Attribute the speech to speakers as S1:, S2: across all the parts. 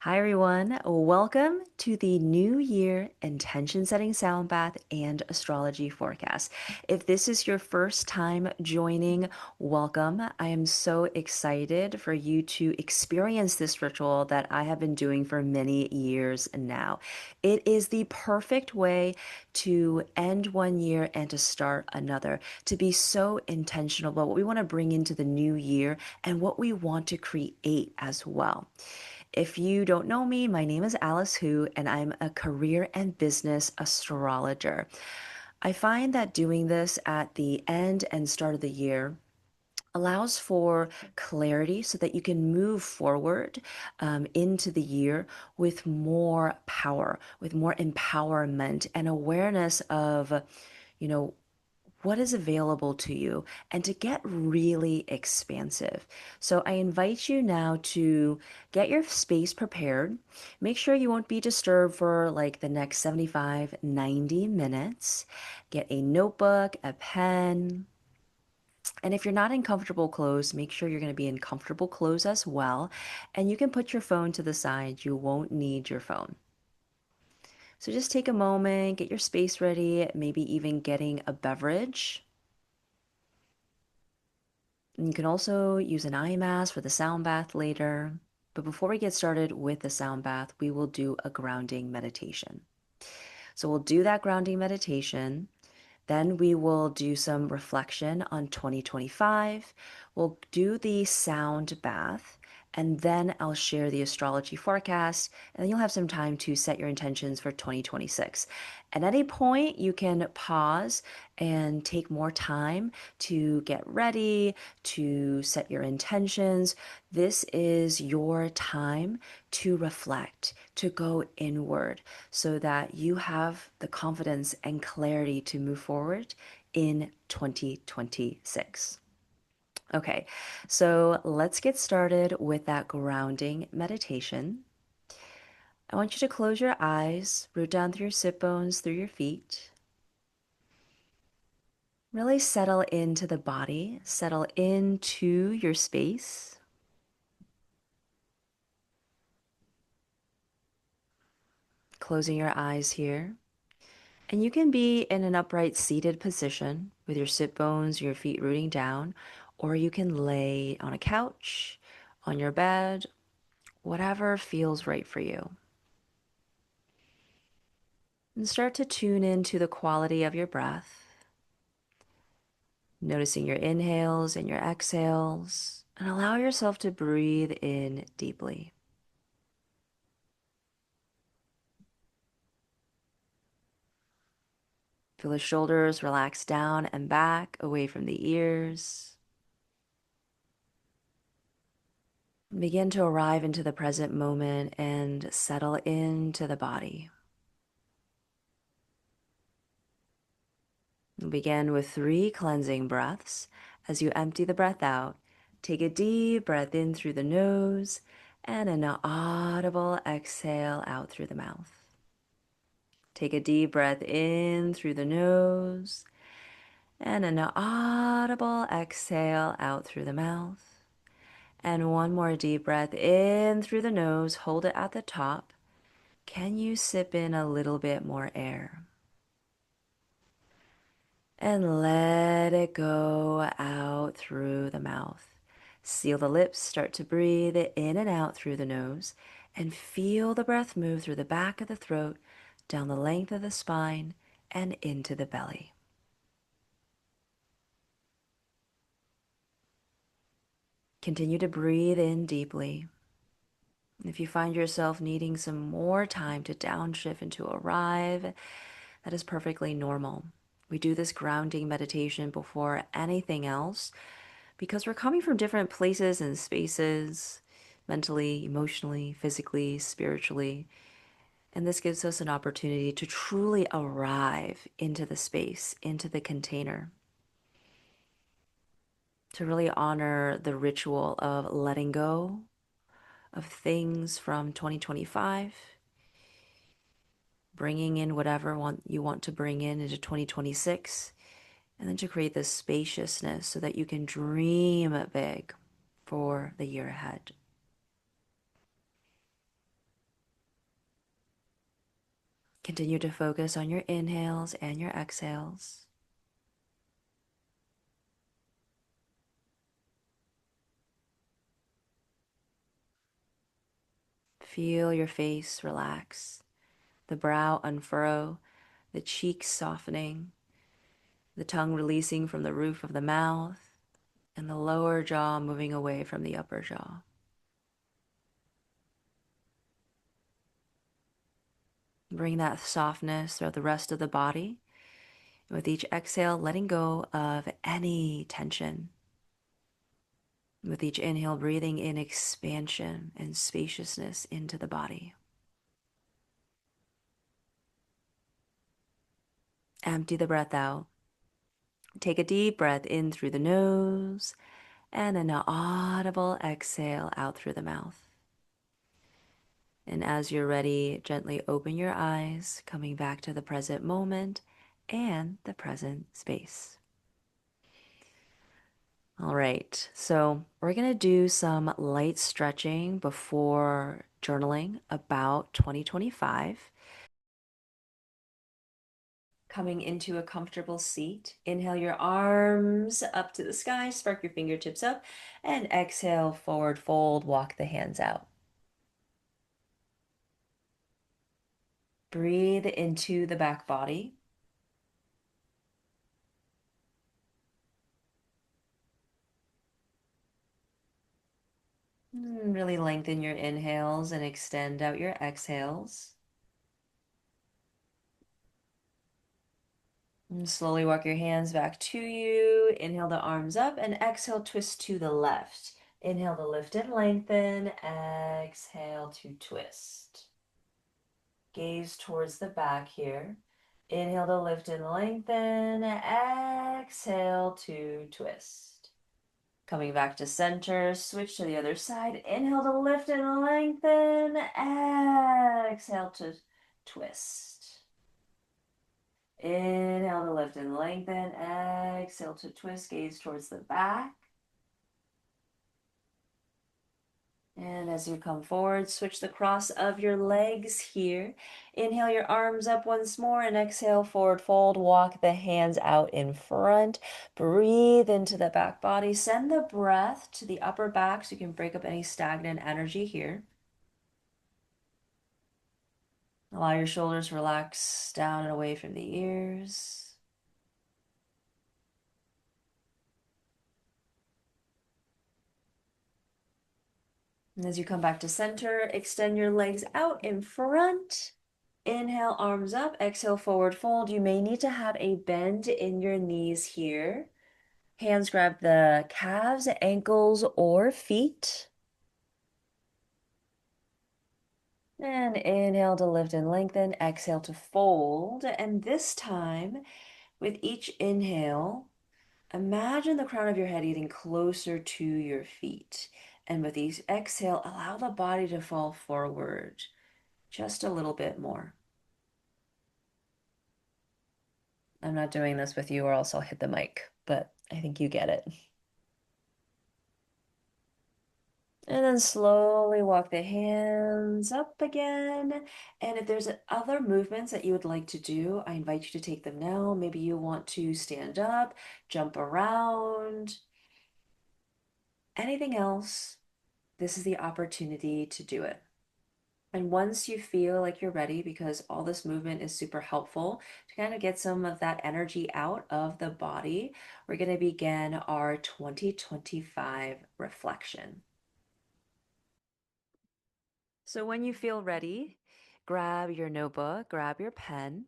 S1: Hi, everyone. Welcome to the New Year Intention Setting Sound Bath and Astrology Forecast. If this is your first time joining, welcome. I am so excited for you to experience this ritual that I have been doing for many years now. It is the perfect way to end one year and to start another, to be so intentional about what we want to bring into the new year and what we want to create as well. If you don't know me, my name is Alice Hu, and I'm a career and business astrologer. I find that doing this at the end and start of the year allows for clarity so that you can move forward into the year with more power, with more empowerment and awareness of, you know, what is available to you and to get really expansive. So I invite you now to get your space prepared. Make sure you won't be disturbed for like the next 75, 90 minutes. Get a notebook, a pen. And if you're not in comfortable clothes, make sure you're going to be in comfortable clothes as well. And you can put your phone to the side. You won't need your phone. So just take a moment, get your space ready, maybe even getting a beverage. And you can also use an eye mask for the sound bath later. But before we get started with the sound bath, we will do a grounding meditation. So we'll do that grounding meditation. Then we will do some reflection on 2025. We'll do the sound bath. And then I'll share the astrology forecast, and then you'll have some time to set your intentions for 2026. At any point, you can pause and take more time to get ready, to set your intentions. This is your time to reflect, to go inward, so that you have the confidence and clarity to move forward in 2026. Okay, so let's get started with that grounding meditation. I want you to close your eyes, root down through your sit bones, through your feet. Really settle into the body, settle into your space. Closing your eyes here. And you can be in an upright seated position with your sit bones, your feet rooting down, or you can lay on a couch, on your bed, whatever feels right for you. And start to tune into the quality of your breath, noticing your inhales and your exhales, and allow yourself to breathe in deeply. Feel the shoulders relax down and back, away from the ears. Begin to arrive into the present moment and settle into the body. Begin with 3 cleansing breaths. As you empty the breath out, take a deep breath in through the nose and an audible exhale out through the mouth. Take a deep breath in through the nose and an audible exhale out through the mouth. And one more deep breath in through the nose. Hold it at the top. Can you sip in a little bit more air? And let it go out through the mouth. Seal the lips, start to breathe in and out through the nose, and feel the breath move through the back of the throat, down the length of the spine, and into the belly. Continue to breathe in deeply. If you find yourself needing some more time to downshift and to arrive, that is perfectly normal. We do this grounding meditation before anything else because we're coming from different places and spaces, mentally, emotionally, physically, spiritually. And this gives us an opportunity to truly arrive into the space, into the container, to really honor the ritual of letting go of things from 2025, bringing in whatever you want to bring in into 2026, and then to create this spaciousness so that you can dream big for the year ahead. Continue to focus on your inhales and your exhales. Feel your face relax, the brow unfurrow, the cheeks softening, the tongue releasing from the roof of the mouth, and the lower jaw moving away from the upper jaw. Bring that softness throughout the rest of the body. With each exhale, letting go of any tension. With each inhale, breathing in expansion and spaciousness into the body. Empty the breath out. Take a deep breath in through the nose and an audible exhale out through the mouth. And as you're ready, gently open your eyes, coming back to the present moment and the present space. All right, so we're going to do some light stretching before journaling about 2025. Coming into a comfortable seat, inhale your arms up to the sky, spark your fingertips up, and exhale, forward fold, walk the hands out. Breathe into the back body. Really lengthen your inhales and extend out your exhales. And slowly walk your hands back to you. Inhale the arms up and exhale, twist to the left. Inhale to lift and lengthen. Exhale to twist. Gaze towards the back here. Inhale to lift and lengthen. Exhale to twist. Coming back to center, switch to the other side. Inhale to lift and lengthen. Exhale to twist. Inhale to lift and lengthen. Exhale to twist. Gaze towards the back. And as you come forward, switch the cross of your legs here. Inhale your arms up once more and exhale, forward fold. Walk the hands out in front. Breathe into the back body. Send the breath to the upper back so you can break up any stagnant energy here. Allow your shoulders to relax down and away from the ears. And as you come back to center, extend your legs out in front. Inhale, arms up. Exhale, forward fold. You may need to have a bend in your knees here. Hands grab the calves, ankles, or feet. And inhale to lift and lengthen. Exhale to fold. And this time, with each inhale, imagine the crown of your head getting closer to your feet. And with each exhale, allow the body to fall forward just a little bit more. I'm not doing this with you or else I'll hit the mic, but I think you get it. And then slowly walk the hands up again. And if there's other movements that you would like to do, I invite you to take them now. Maybe you want to stand up, jump around, anything else. This is the opportunity to do it. And once you feel like you're ready, because all this movement is super helpful to kind of get some of that energy out of the body, we're going to begin our 2025 reflection. So when you feel ready, grab your notebook, grab your pen,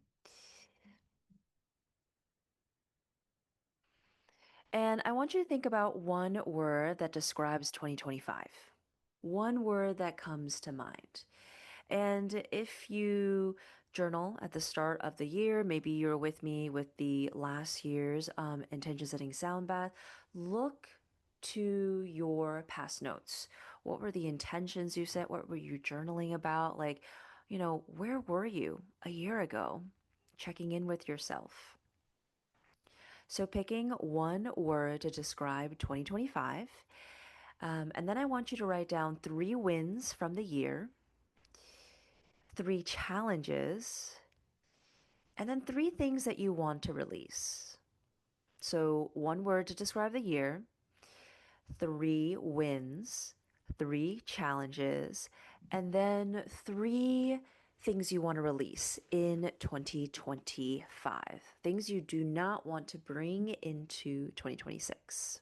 S1: and I want you to think about one word that describes 2025. One word that comes to mind. And if you journal at the start of the year, maybe you're with me with the last year's intention setting sound bath, look to your past notes. What were the intentions you set? What were you journaling about? Like, where were you a year ago? Checking in with yourself. So, picking one word to describe 2025. And then I want you to write down 3 wins from the year, 3 challenges, And then three things that you want to release. So, one word to describe the year, three wins, three challenges, and then three things you want to release in 2025. Things you do not want to bring into 2026.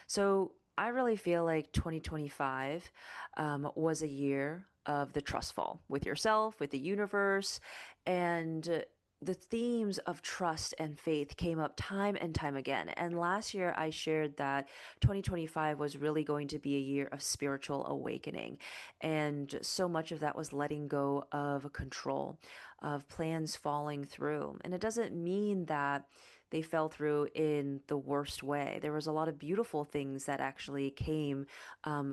S1: So I really feel like 2025 was a year of the trust fall with yourself, with the universe, and the themes of trust and faith came up time and time again. And last year, I shared that 2025 was really going to be a year of spiritual awakening. And so much of that was letting go of control, of plans falling through. And it doesn't mean that they fell through in the worst way. There was a lot of beautiful things that actually came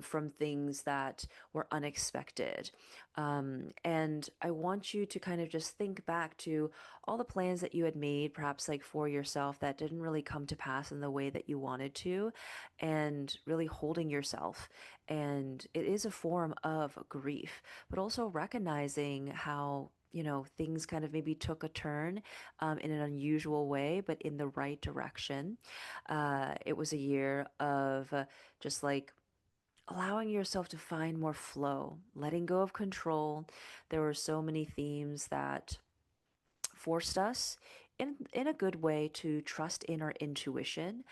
S1: from things that were unexpected. And I want you to kind of just think back to all the plans that you had made, perhaps like for yourself, that didn't really come to pass in the way that you wanted to, and really holding yourself. And it is a form of grief, but also recognizing how things kind of maybe took a turn in an unusual way, but in the right direction. It was a year of just like allowing yourself to find more flow, letting go of control. There were so many themes that forced us in a good way to trust in our intuition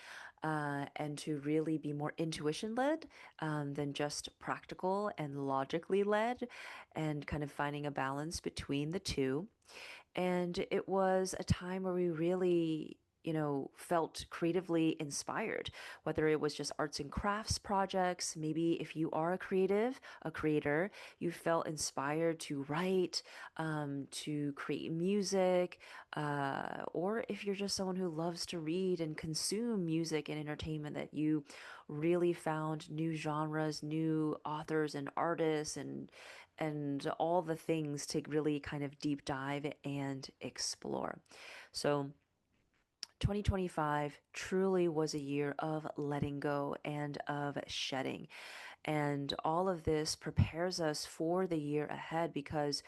S1: and to really be more intuition led than just practical and logically led, and kind of finding a balance between the two. And it was a time where we really, felt creatively inspired, whether it was just arts and crafts projects. Maybe if you are a creator, you felt inspired to write, to create music, or if you're just someone who loves to read and consume music and entertainment, that you really found new genres, new authors and artists, and all the things to really kind of deep dive and explore. So 2025 truly was a year of letting go and of shedding. And all of this prepares us for the year ahead because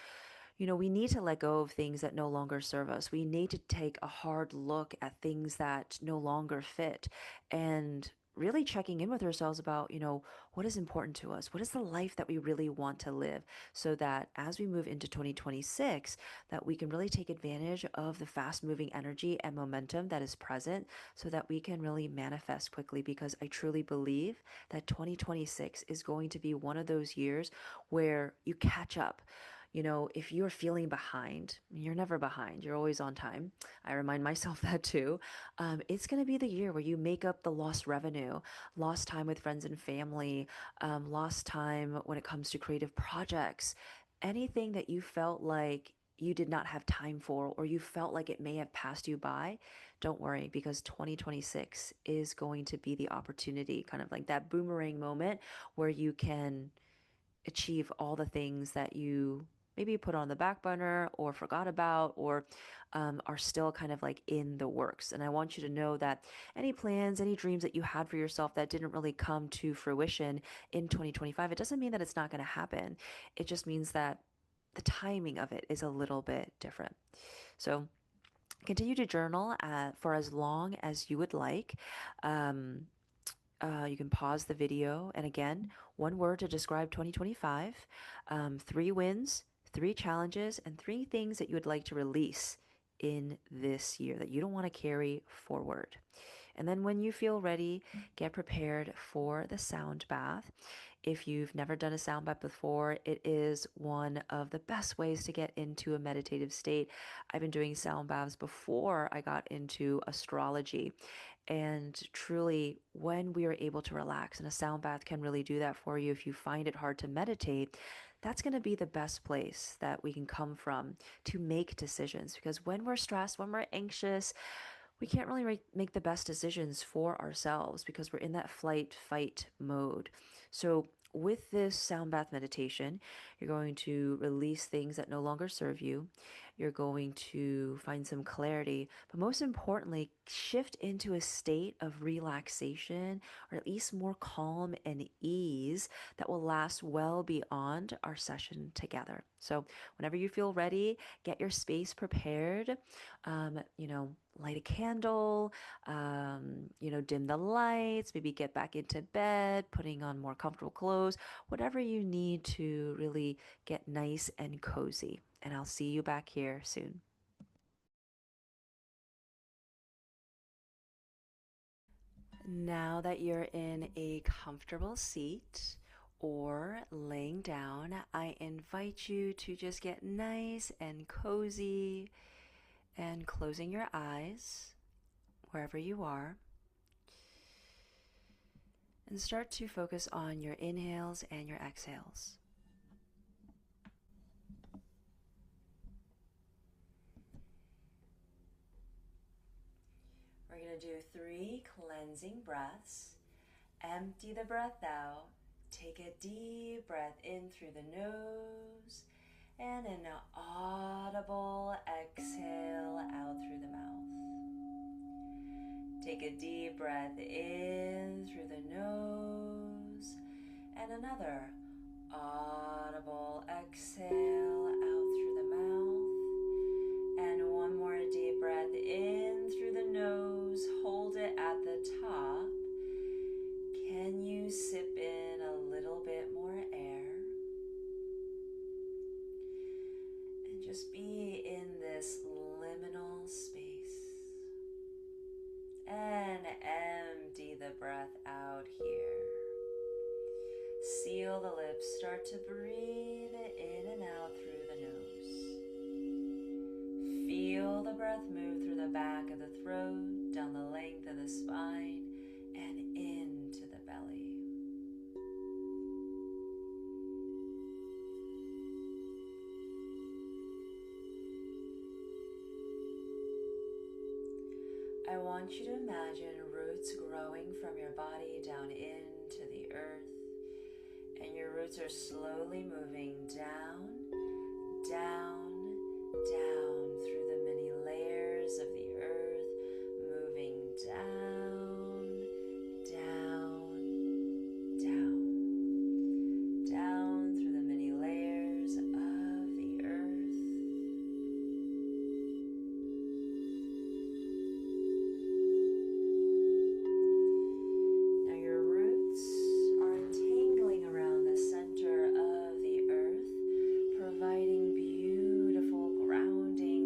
S1: we need to let go of things that no longer serve us. We need to take a hard look at things that no longer fit, and really checking in with ourselves about, what is important to us? What is the life that we really want to live? So that as we move into 2026, that we can really take advantage of the fast moving energy and momentum that is present so that we can really manifest quickly, because I truly believe that 2026 is going to be one of those years where you catch up. If you're feeling behind, you're never behind, you're always on time. I remind myself that too. It's going to be the year where you make up the lost revenue, lost time with friends and family, lost time when it comes to creative projects, anything that you felt like you did not have time for, or you felt like it may have passed you by. Don't worry, because 2026 is going to be the opportunity, kind of like that boomerang moment where you can achieve all the things that you maybe put on the back burner or forgot about, or are still kind of like in the works. And I want you to know that any plans, any dreams that you had for yourself that didn't really come to fruition in 2025, it doesn't mean that it's not going to happen. It just means that the timing of it is a little bit different. So continue to journal for as long as you would like. You can pause the video. And again, one word to describe 2025, three wins, three challenges, and three things that you would like to release in this year that you don't want to carry forward. And then when you feel ready, get prepared for the sound bath. If you've never done a sound bath before, it is one of the best ways to get into a meditative state. I've been doing sound baths before I got into astrology. And truly, when we are able to relax, and a sound bath can really do that for you if you find it hard to meditate, that's going to be the best place that we can come from to make decisions. Because when we're stressed, when we're anxious, we can't really make the best decisions for ourselves because we're in that flight fight mode. So with this sound bath meditation, you're going to release things that no longer serve you. You're going to find some clarity, but most importantly, shift into a state of relaxation, or at least more calm and ease that will last well beyond our session together. So, whenever you feel ready, get your space prepared. Light a candle, dim the lights, maybe get back into bed, putting on more comfortable clothes, whatever you need to really get nice and cozy. And I'll see you back here soon. Now that you're in a comfortable seat or laying down, I invite you to just get nice and cozy and closing your eyes wherever you are. And start to focus on your inhales and your exhales. We're going to do 3 cleansing breaths. Empty the breath out. Take a deep breath in through the nose and an audible exhale out through the mouth. Take a deep breath in through the nose and another audible exhale out through the mouth. And one more deep breath in through the nose. Hold it at the top. Can you sip in a little bit more air? And just be in this liminal space. And empty the breath out here. Seal the lips. Start to breathe in and out through the nose. Feel the breath move through the back of the throat, down the length of the spine, and into the belly. I want you to imagine roots growing from your body down into the earth, and your roots are slowly moving down, down, down through the many layers of the earth, moving down, down, down, down through the many layers of the earth. Now your roots are entangling around the center of the earth, providing beautiful grounding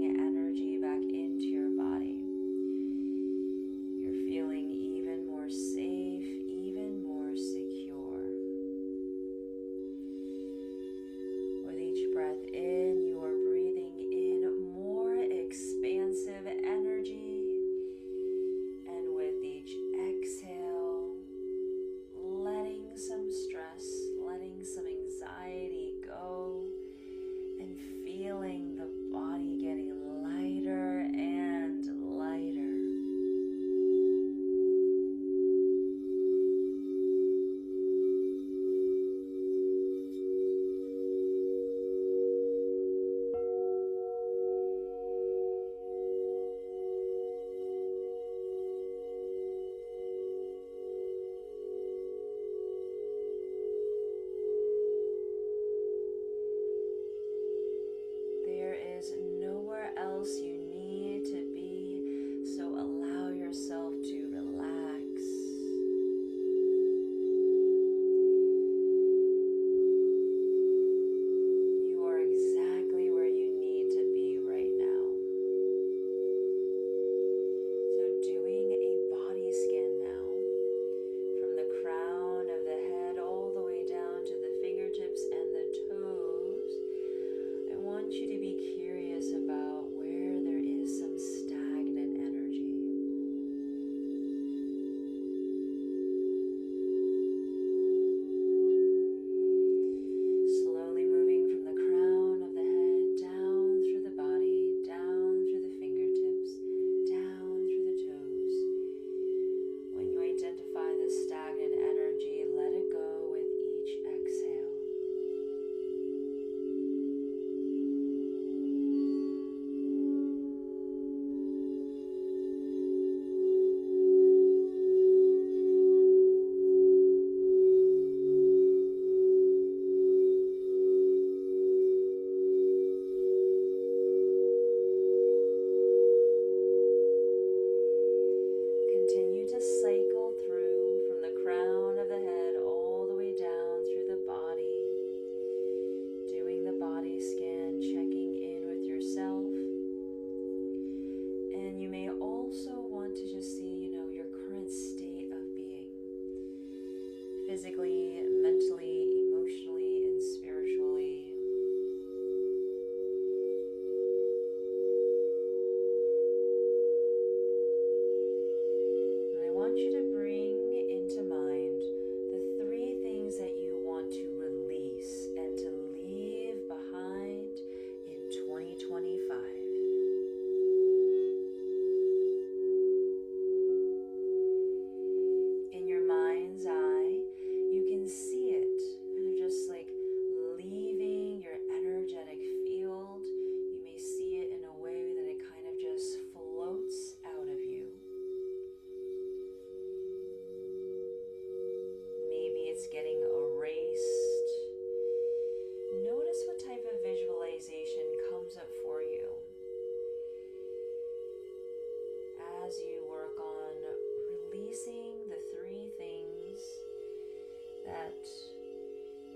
S1: that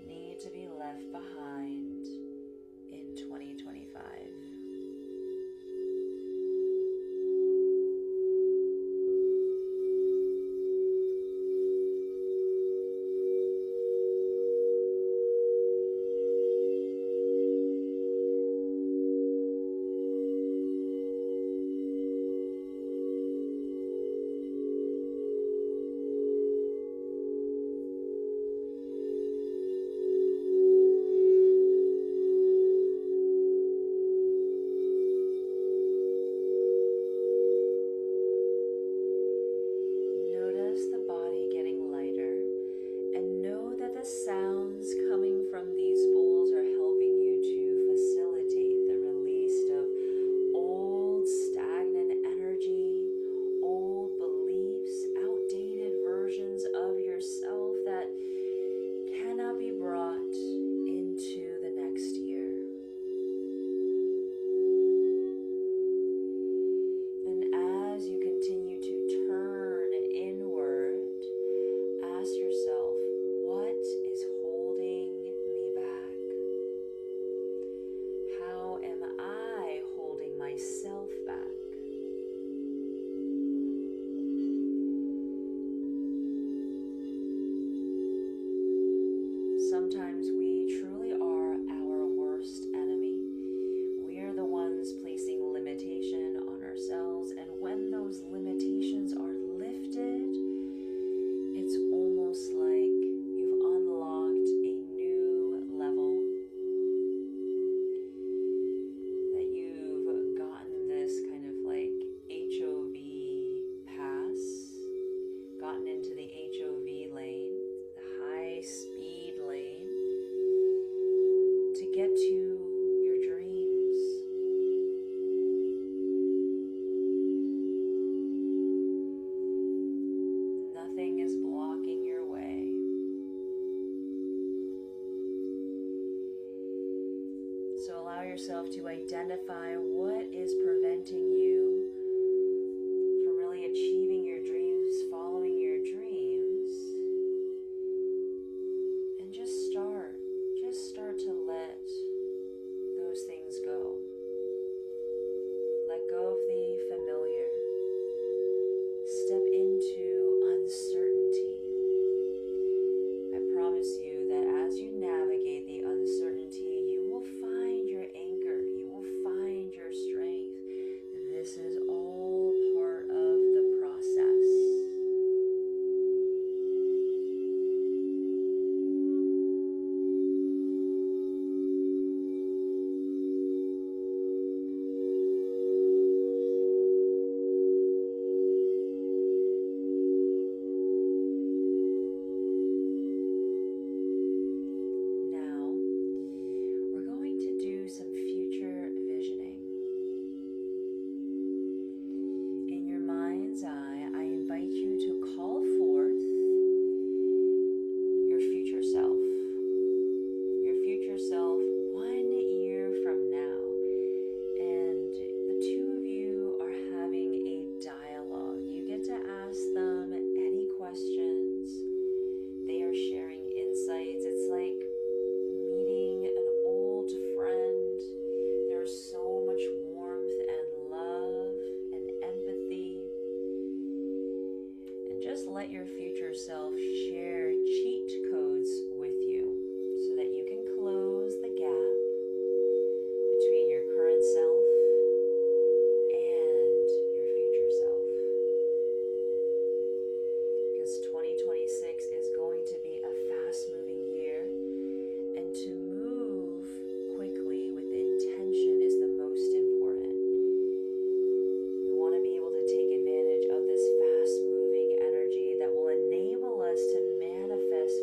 S1: need to be left behind in 2025. Sometimes we truly are our worst enemy. We are the ones placing limitation on ourselves, and when those limitations are lifted, it's almost like you've unlocked a new level, that you've gotten this kind of like HOV pass, gotten into the HOV lane, the high speed lane, to get to your dreams. Nothing is blocking your way. So allow yourself to identify what is preventing you from really achieving your dreams, following your dreams, and just start to let those things go. Let go of the familiar. Step into uncertainty. I promise you that as you navigate the uncertainty, you will find your anchor. You will find your strength. This is all part of the process. Now, we're going to do some future visioning. In your mind's eye, I invite you to call forth your future self. Your future self 1 year from now. And the two of you are having a dialogue. You get to ask them any questions. They are sharing insights. It's like meeting an old friend. There's so much warmth and love and empathy. And just let your future self share cheat codes with you so that you can close the gap between your current self and your future self. Because 2026 is going to be a fast-moving year, and to move quickly with intention is the most important. We want to be able to take advantage of this fast-moving energy that will enable us to manifest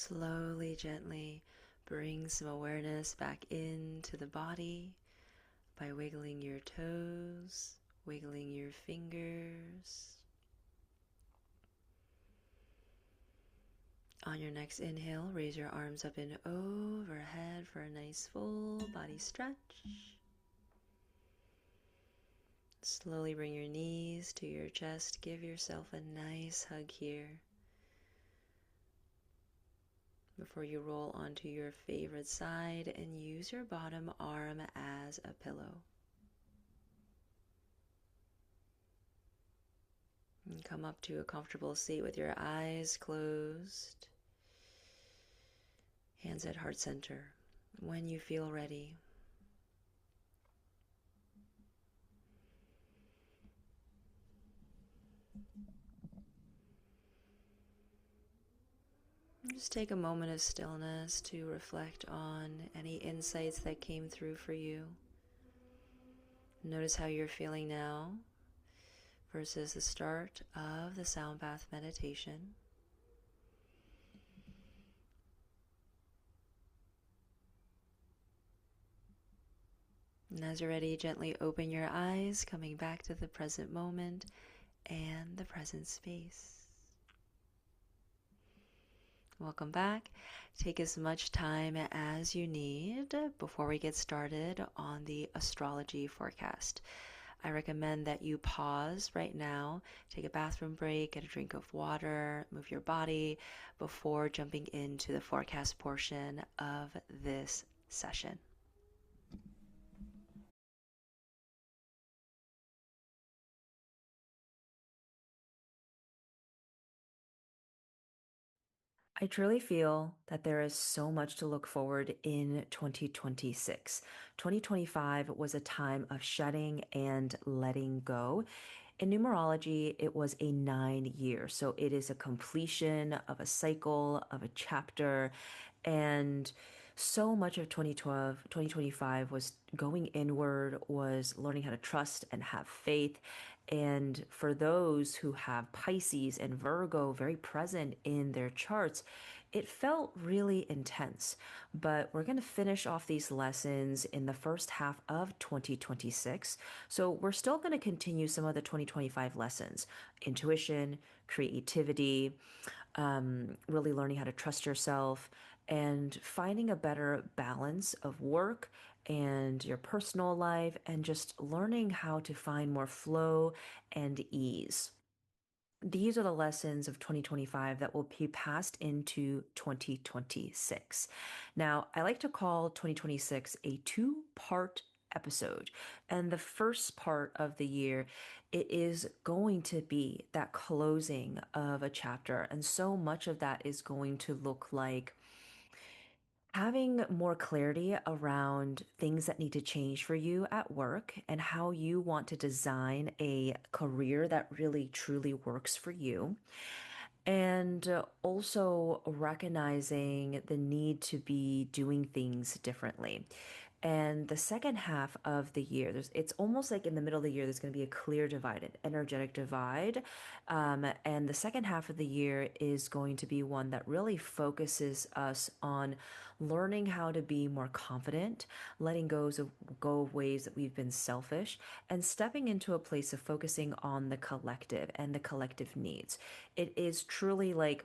S1: slowly, gently bring some awareness back into the body by wiggling your toes, wiggling your fingers. On your next inhale, raise your arms up and overhead for a nice full body stretch. Slowly bring your knees to your chest. Give yourself a nice hug here before you roll onto your favorite side and use your bottom arm as a pillow. And come up to a comfortable seat with your eyes closed, hands at heart center. When you feel ready, just take a moment of stillness to reflect on any insights that came through for you. Notice how you're feeling now versus the start of the sound bath meditation. And as you're ready, gently open your eyes, coming back to the present moment and the present space. Welcome back. Take as much time as you need before we get started on the astrology forecast. I recommend that you pause right now, take a bathroom break, get a drink of water, move your body before jumping into the forecast portion of this session. I truly feel that there is so much to look forward in 2026. 2025 was a time of shedding and letting go. In numerology, it was a 9 year. So it is a completion of a cycle, of a chapter. And so much of 2012, 2025 was going inward, was learning how to trust and have faith. And for those who have Pisces and Virgo very present in their charts, it felt really intense. But we're going to finish off these lessons in the first half of 2026. So we're still going to continue some of the 2025 lessons: intuition, creativity, really learning how to trust yourself, and finding a better balance of work and your personal life, and just learning how to find more flow and ease. These are the lessons of 2025 that will be passed into 2026. Now, I like to call 2026 a two-part episode. And the first part of the year, it is going to be that closing of a chapter. And so much of that is going to look like having more clarity around things that need to change for you at work and how you want to design a career that really truly works for you. And also recognizing the need to be doing things differently. And the second half of the year, it's almost like in the middle of the year, there's going to be a clear divide, an energetic divide. And the second half of the year is going to be one that really focuses us on learning how to be more confident, letting go of ways that we've been selfish, and stepping into a place of focusing on the collective and the collective needs. It is truly like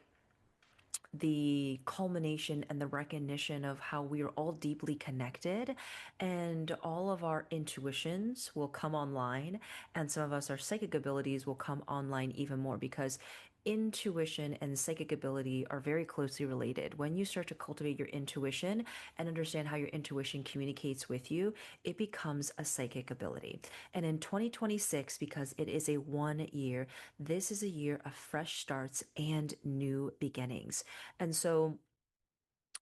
S1: the culmination and the recognition of how we are all deeply connected, and all of our intuitions will come online, and some of us, our psychic abilities will come online even more, because intuition and psychic ability are very closely related. When you start to cultivate your intuition and understand how your intuition communicates with you, it becomes a psychic ability. And in 2026, because it is a 1 year, this is a year of fresh starts and new beginnings. And so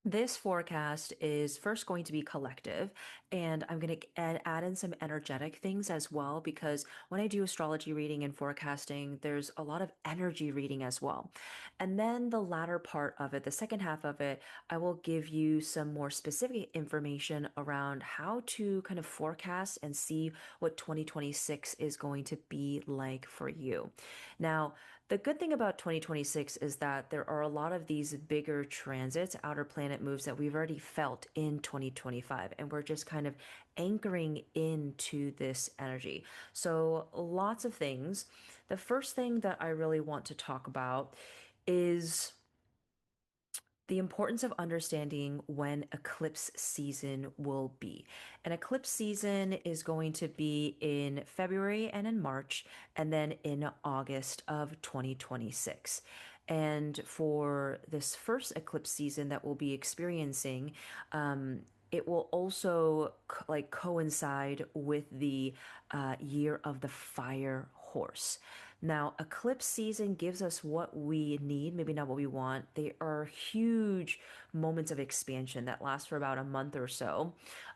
S1: this forecast is first going to be collective, and I'm going to add in some energetic things as well, because when I do astrology reading and forecasting, there's a lot of energy reading as well. And then the latter part of it, the second half of it, I will give you some more specific information around how to kind of forecast and see what 2026 is going to be like for you. Now, The good thing about 2026 is that there are a lot of these bigger transits, outer planet moves that we've already felt in 2025, and we're just kind of anchoring into this energy. So, lots of things. The first thing that I really want to talk about is the importance of understanding when eclipse season will be. An eclipse season is going to be in February and in March, and then in August of 2026. And for this first eclipse season that we'll be experiencing, it will also like coincide with the year of the fire horse. Now, eclipse season gives us what we need, maybe not what we want. They are huge moments of expansion that last for about a month or so.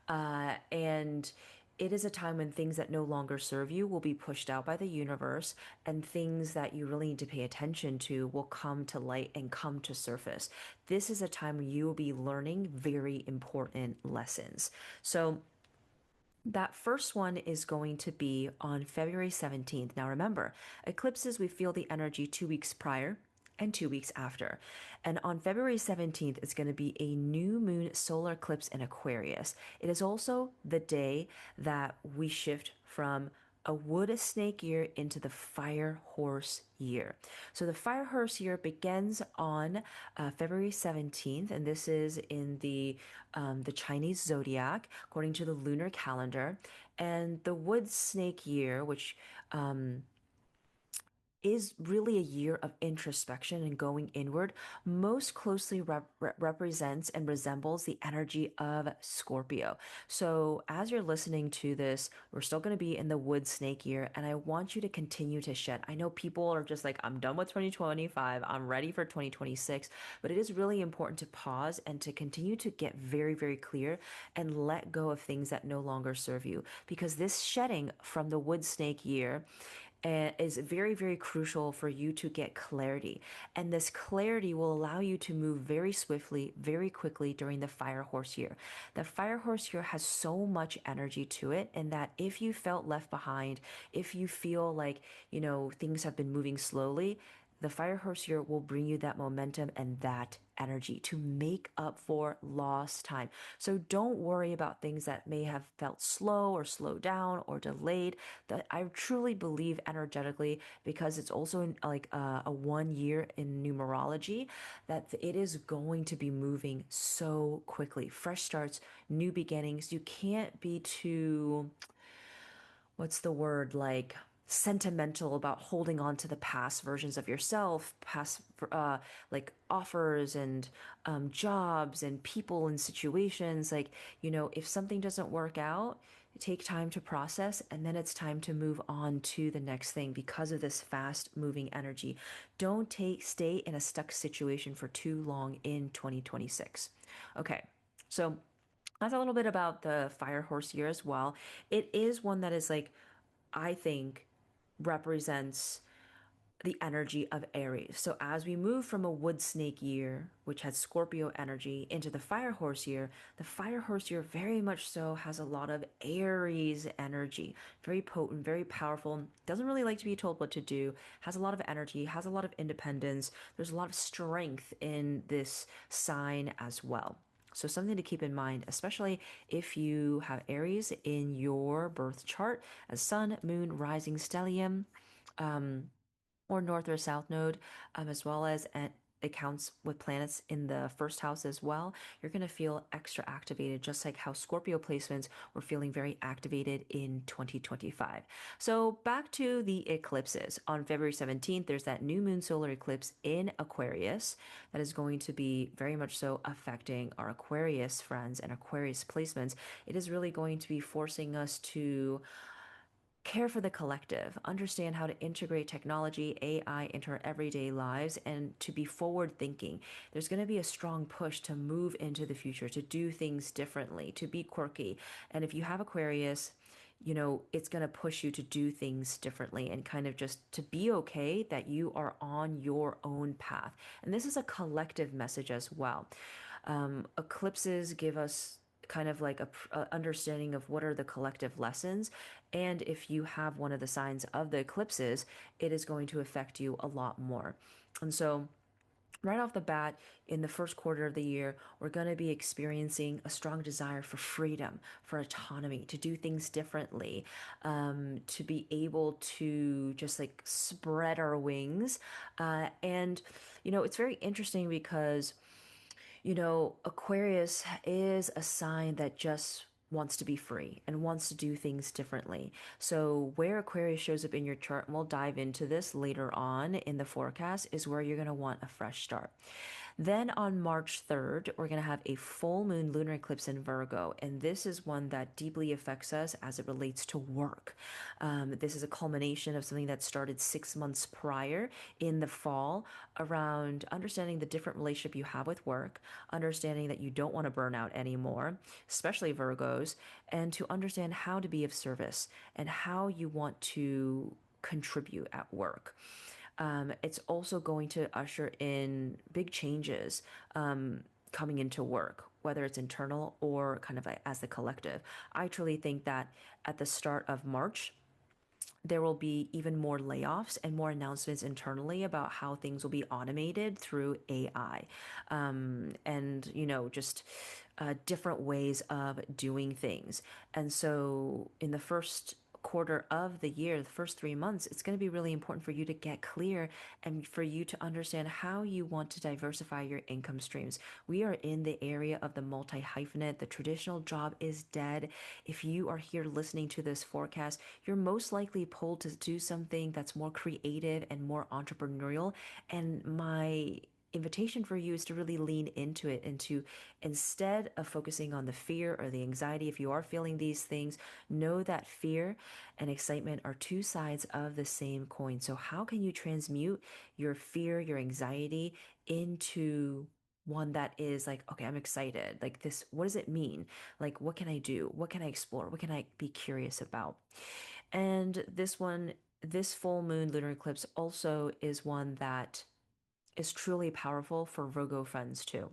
S1: And it is a time when things that no longer serve you will be pushed out by the universe, and things that you really need to pay attention to will come to light and come to surface. This is a time when you will be learning very important lessons. So, that first one is going to be on February 17th. Now remember, eclipses, we feel the energy 2 weeks prior and 2 weeks after. And on February 17th, it's going to be a new moon solar eclipse in Aquarius. It is also the day that we shift from a wood snake year into the fire horse year. So the fire horse year begins on February 17th, and this is in the Chinese zodiac according to the lunar calendar. And the wood snake year, which is really a year of introspection and going inward, most closely represents and resembles the energy of Scorpio. So, as you're listening to this, we're still going to be in the wood snake year, and I want you to continue to shed. I know people are just like, I'm done with 2025, I'm ready for 2026, but it is really important to pause and to continue to get very, very clear and let go of things that no longer serve you, because this shedding from the wood snake year is very, very crucial for you to get clarity. And this clarity will allow you to move very swiftly, very quickly during the fire horse year. The fire horse year has so much energy to it, and that if you felt left behind, if you feel like, things have been moving slowly, the fire horse year will bring you that momentum and that energy to make up for lost time. So don't worry about things that may have felt slow or slowed down or delayed. That I truly believe energetically, because it's also like a 1 year in numerology, that it is going to be moving so quickly. Fresh starts, new beginnings. You can't be too, what's the word, like sentimental about holding on to the past versions of yourself, past like offers and jobs and people and situations. Like, if something doesn't work out, take time to process, and then it's time to move on to the next thing because of this fast moving energy. Don't stay in a stuck situation for too long in 2026. Okay, so that's a little bit about the fire horse year as well. It is one that is like, I think, represents the energy of Aries. So as we move from a wood snake year, which had Scorpio energy, into the fire horse year very much so has a lot of Aries energy. Very potent, very powerful. Doesn't really like to be told what to do. Has a lot of energy, has a lot of independence. There's a lot of strength in this sign as well. So something to keep in mind, especially if you have Aries in your birth chart as Sun, Moon, Rising, Stellium, or North or South Node, as well as it counts with planets in the first house as well. You're going to feel extra activated, just like how Scorpio placements were feeling very activated in 2025. So back to the eclipses. On February 17th, there's that new moon solar eclipse in Aquarius that is going to be very much so affecting our Aquarius friends and Aquarius placements. It is really going to be forcing us to care for the collective, understand how to integrate technology, AI into our everyday lives, and to be forward thinking. There's going to be a strong push to move into the future, to do things differently, to be quirky. And if you have Aquarius, it's going to push you to do things differently and kind of just to be okay that you are on your own path. And this is a collective message as well. Eclipses give us kind of like a understanding of what are the collective lessons. And if you have one of the signs of the eclipses, it is going to affect you a lot more. And so, right off the bat, in the first quarter of the year, we're going to be experiencing a strong desire for freedom, for autonomy, to do things differently, to be able to just like spread our wings. And, it's very interesting because Aquarius is a sign that just wants to be free and wants to do things differently. So, where Aquarius shows up in your chart, and we'll dive into this later on in the forecast, is where you're going to want a fresh start. Then on March 3rd, we're going to have a full moon lunar eclipse in Virgo. And this is one that deeply affects us as it relates to work. This is a culmination of something that started 6 months prior in the fall around understanding the different relationship you have with work, understanding that you don't want to burn out anymore, especially Virgos, and to understand how to be of service and how you want to contribute at work. It's also going to usher in big changes coming into work, whether it's internal or kind of as the collective. I truly think that at the start of March, there will be even more layoffs and more announcements internally about how things will be automated through AI. And, just different ways of doing things. And so, in the first quarter of the year, the first 3 months, it's going to be really important for you to get clear and for you to understand how you want to diversify your income streams. We are in the area of the multi hyphenate. The traditional job is dead. If you are here listening to this forecast, you're most likely pulled to do something that's more creative and more entrepreneurial. And my invitation for you is to really lean into it and to, instead of focusing on the fear or the anxiety, if you are feeling these things, know that fear and excitement are two sides of the same coin. So how can you transmute your fear, your anxiety into one that is like, okay, I'm excited. Like this, what does it mean? Like, what can I do? What can I explore? What can I be curious about? And this full moon lunar eclipse also is one that is truly powerful for Virgo friends too.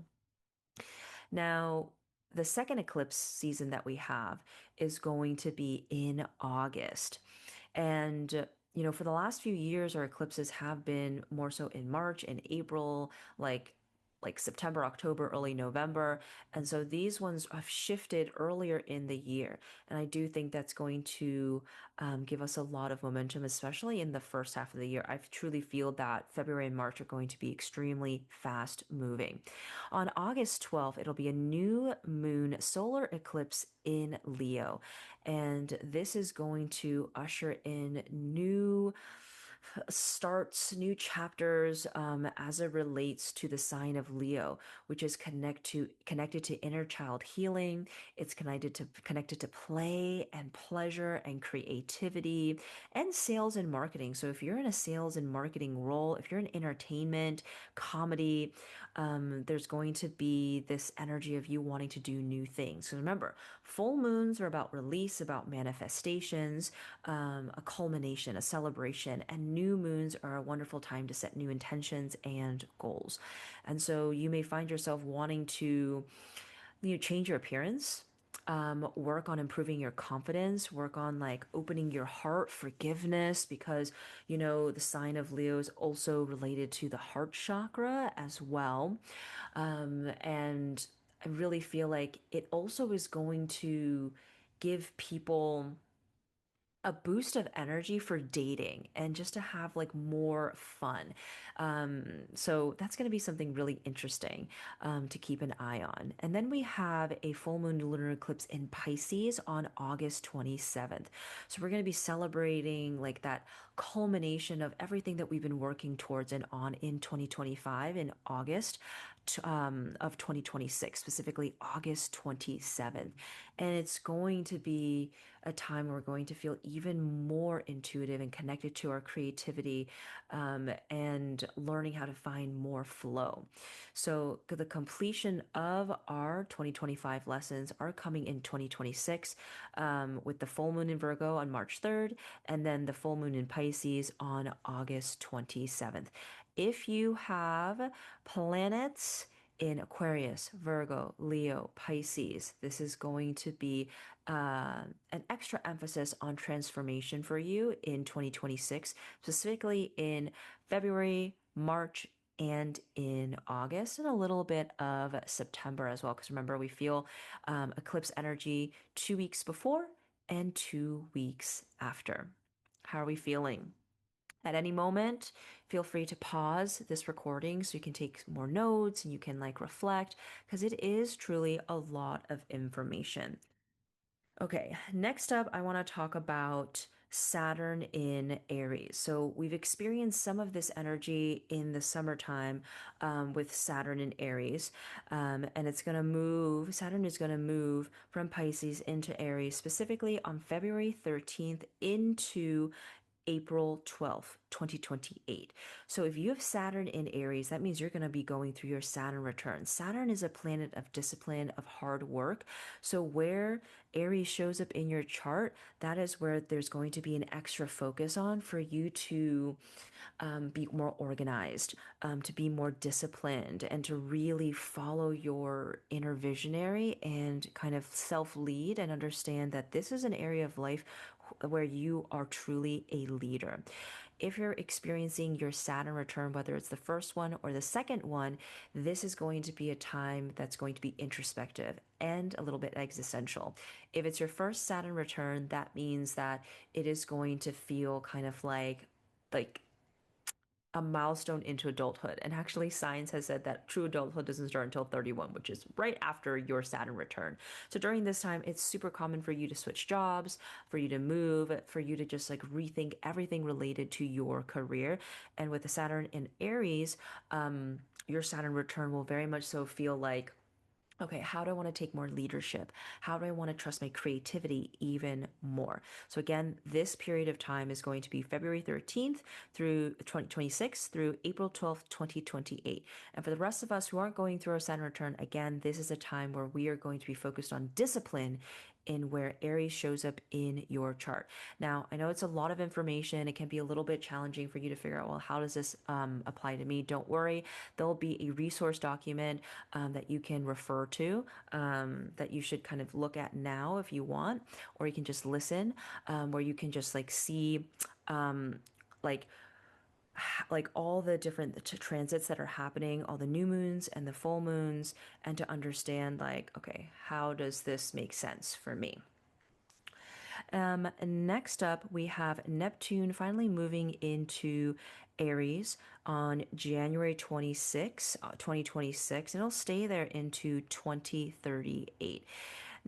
S1: Now, the second eclipse season that we have is going to be in August. And, for the last few years, our eclipses have been more so in March and April, like September, October, early November. And so these ones have shifted earlier in the year. And I do think that's going to give us a lot of momentum, especially in the first half of the year. I truly feel that February and March are going to be extremely fast moving. On August 12th, it'll be a new moon solar eclipse in Leo. And this is going to usher in new starts, new chapters as it relates to the sign of Leo, which is connected to inner child healing. It's connected to play and pleasure and creativity and sales and marketing. So if you're in a sales and marketing role, if you're in entertainment, comedy, there's going to be this energy of you wanting to do new things. So remember, full moons are about release, about manifestations, a culmination, a celebration, and new moons are a wonderful time to set new intentions and goals. And so you may find yourself wanting to, change your appearance, work on improving your confidence, work on like opening your heart, forgiveness, because the sign of Leo is also related to the heart chakra as well. And I really feel like it also is going to give people a boost of energy for dating and just to have like more fun. So that's going to be something really interesting to keep an eye on. And then we have a full moon lunar eclipse in Pisces on August 27th. So we're going to be celebrating like that culmination of everything that we've been working towards and on in 2025 in August of 2026, specifically August 27th. And it's going to be a time where we're going to feel even more intuitive and connected to our creativity and learning how to find more flow. So the completion of our 2025 lessons are coming in 2026 with the full moon in Virgo on March 3rd and then the full moon in Pisces on August 27th. If you have planets in Aquarius, Virgo, Leo, Pisces. This is going to be an extra emphasis on transformation for you in 2026, specifically in February, March, and in August, and a little bit of September as well. Because remember, we feel eclipse energy 2 weeks before and 2 weeks after. How are we feeling? At any moment, feel free to pause this recording so you can take more notes and you can like reflect because it is truly a lot of information. Okay, next up, I want to talk about Saturn in Aries. So we've experienced some of this energy in the summertime with Saturn in Aries, and it's going to move. Saturn is going to move from Pisces into Aries, specifically on February 13th into April 12th, 2028. So if you have Saturn in Aries, that means you're going to be going through your Saturn return. Saturn is a planet of discipline, of hard work. So where Aries shows up in your chart, that is where there's going to be an extra focus on for you to be more organized, to be more disciplined, and to really follow your inner visionary and kind of self lead and understand that this is an area of life where you are truly a leader. If you're experiencing your Saturn return, whether it's the first one or the second one, this is going to be a time that's going to be introspective and a little bit existential. If it's your first Saturn return, that means that it is going to feel kind of like a milestone into adulthood. And actually, science has said that true adulthood doesn't start until 31, which is right after your Saturn return. So during this time, it's super common for you to switch jobs, for you to move, for you to just like rethink everything related to your career. And with the Saturn in Aries, your Saturn return will very much so feel like, okay, how do I want to take more leadership? How do I want to trust my creativity even more? So again, this period of time is going to be February 13th through 2026 through April 12th, 2028. And for the rest of us who aren't going through our Saturn return, again, this is a time where we are going to be focused on discipline in where Aries shows up in your chart. Now, I know it's a lot of information. It can be a little bit challenging for you to figure out, well, how does this apply to me? Don't worry. There'll be a resource document that you can refer to that you should kind of look at now if you want, or you can just listen, where you can just like see like all the different transits that are happening, all the new moons and the full moons, and to understand like, okay, how does this make sense for me? Next up, we have Neptune finally moving into Aries on January 26, 2026, and it'll stay there into 2038.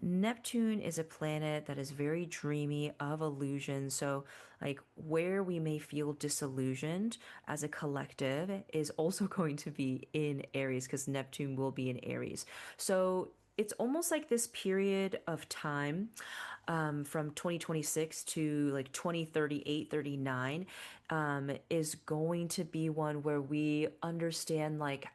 S1: Neptune is a planet that is very dreamy of illusion. So, like, where we may feel disillusioned as a collective is also going to be in Aries because Neptune will be in Aries. So, it's almost like this period of time from 2026 to like 2038, 39 is going to be one where we understand like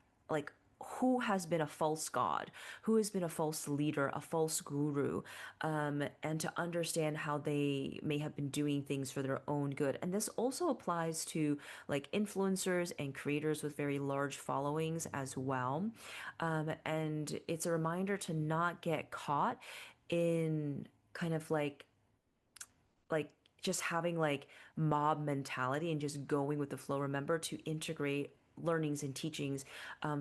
S1: who has been a false god, who has been a false leader, a false guru, and to understand how they may have been doing things for their own good. And this also applies to like influencers and creators with very large followings as well. And it's a reminder to not get caught in kind of like just having like mob mentality and just going with the flow. Remember to integrate learnings and teachings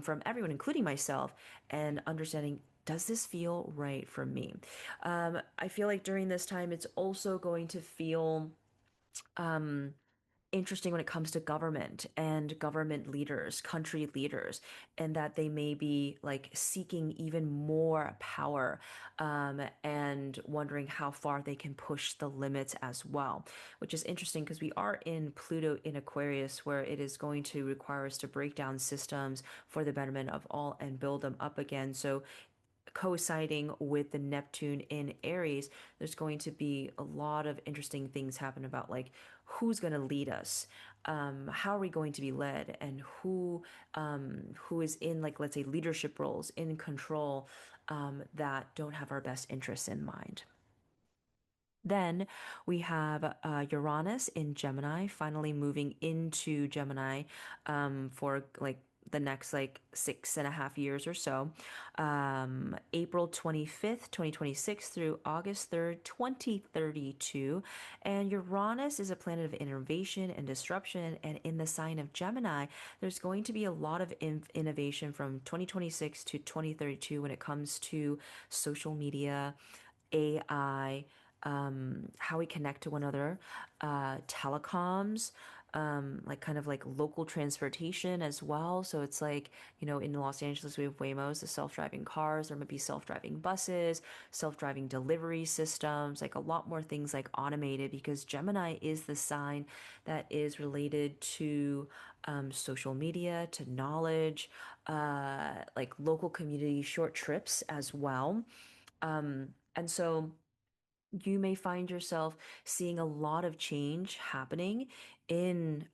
S1: from everyone, including myself, and understanding, does this feel right for me? I feel like during this time, it's also going to feel interesting when it comes to government and government leaders, country leaders, and that they may be like seeking even more power and wondering how far they can push the limits as well, which is interesting because we are in Pluto in Aquarius, where it is going to require us to break down systems for the betterment of all and build them up again. So coinciding with the Neptune in Aries, there's going to be a lot of interesting things happen about like who's going to lead us, how are we going to be led, and who is in like let's say leadership roles in control that don't have our best interests in mind. Then we have Uranus in Gemini, finally moving into Gemini for like the next like 6.5 years or so. April 25th, 2026 through August 3rd, 2032. And Uranus is a planet of innovation and disruption. And in the sign of Gemini, there's going to be a lot of innovation from 2026 to 2032 when it comes to social media, AI, how we connect to one another, telecoms, like kind of like local transportation as well. So it's like, in Los Angeles, we have Waymos, the self-driving cars. There might be self-driving buses, self-driving delivery systems, like a lot more things like automated because Gemini is the sign that is related to social media, to knowledge, like local community short trips as well. And so you may find yourself seeing a lot of change happening in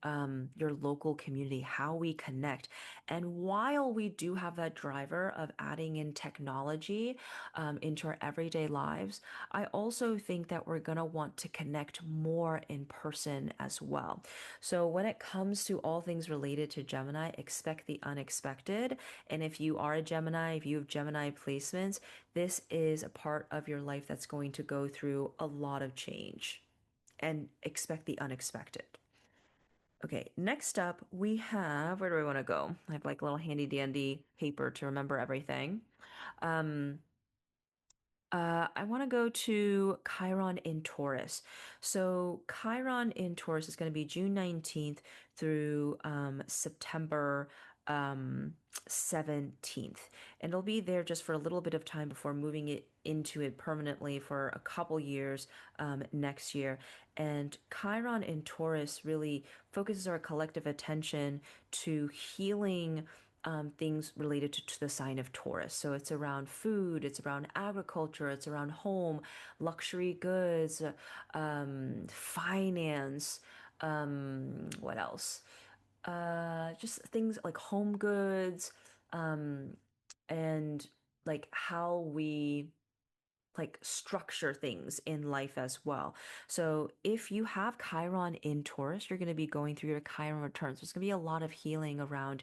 S1: your local community, how we connect. And while we do have that driver of adding in technology into our everyday lives, I also think that we're going to want to connect more in person as well. So when it comes to all things related to Gemini, expect the unexpected. And if you are a Gemini, if you have Gemini placements, this is a part of your life that's going to go through a lot of change and expect the unexpected. Okay, next up we have, where do I want to go? I have like a little handy dandy paper to remember everything. I want to go to Chiron in Taurus. So Chiron in Taurus is going to be June 19th through September 17th. And it'll be there just for a little bit of time before moving it into it permanently for a couple years next year. And Chiron in Taurus really focuses our collective attention to healing things related to the sign of Taurus. So it's around food, it's around agriculture, it's around home, luxury goods, finance. What else? Just things like home goods, and like how we like structure things in life as well. So if you have Chiron in Taurus, you're going to be going through your Chiron returns. There's going to be a lot of healing around,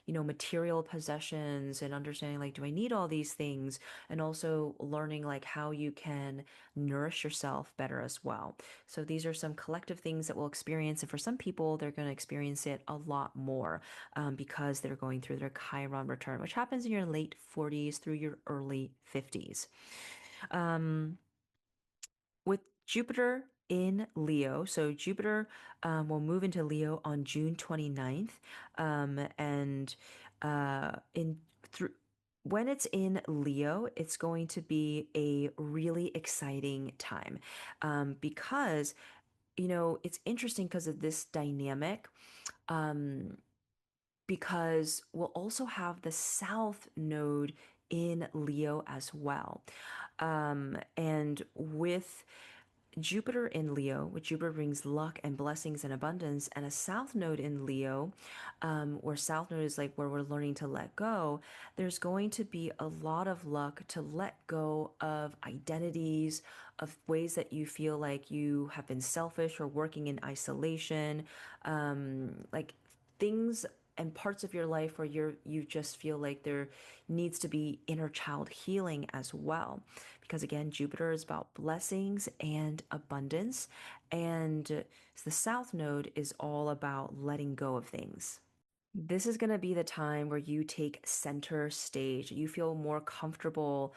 S1: material possessions and understanding like, do I need all these things? And also learning like how you can nourish yourself better as well. So these are some collective things that we'll experience. And for some people, they're going to experience it a lot more because they're going through their Chiron return, which happens in your late 40s through your early 50s. With Jupiter in Leo, so Jupiter will move into Leo on June 29th. And in through when it's in Leo, it's going to be a really exciting time because, it's interesting because of this dynamic. Because we'll also have the South Node in Leo as well. And with Jupiter in Leo, which Jupiter brings luck and blessings and abundance, and a South Node in Leo, where South Node is like where we're learning to let go, there's going to be a lot of luck to let go of identities, of ways that you feel like you have been selfish or working in isolation, like things and parts of your life where you just feel like there needs to be inner child healing as well, because again Jupiter is about blessings and abundance, and the South Node is all about letting go of things. This is going to be the time where you take center stage, you feel more comfortable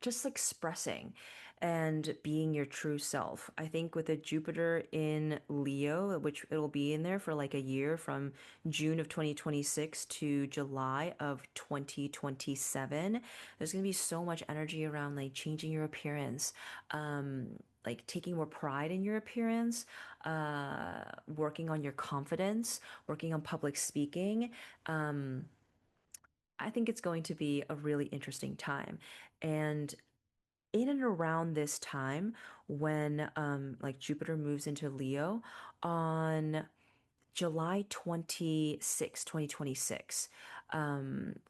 S1: just expressing and being your true self. I think with a Jupiter in Leo, which it'll be in there for like a year from June of 2026 to July of 2027, there's going to be so much energy around like changing your appearance, like taking more pride in your appearance, working on your confidence, working on public speaking. I think it's going to be a really interesting time. And in and around this time, when like Jupiter moves into Leo on July 26, 2026,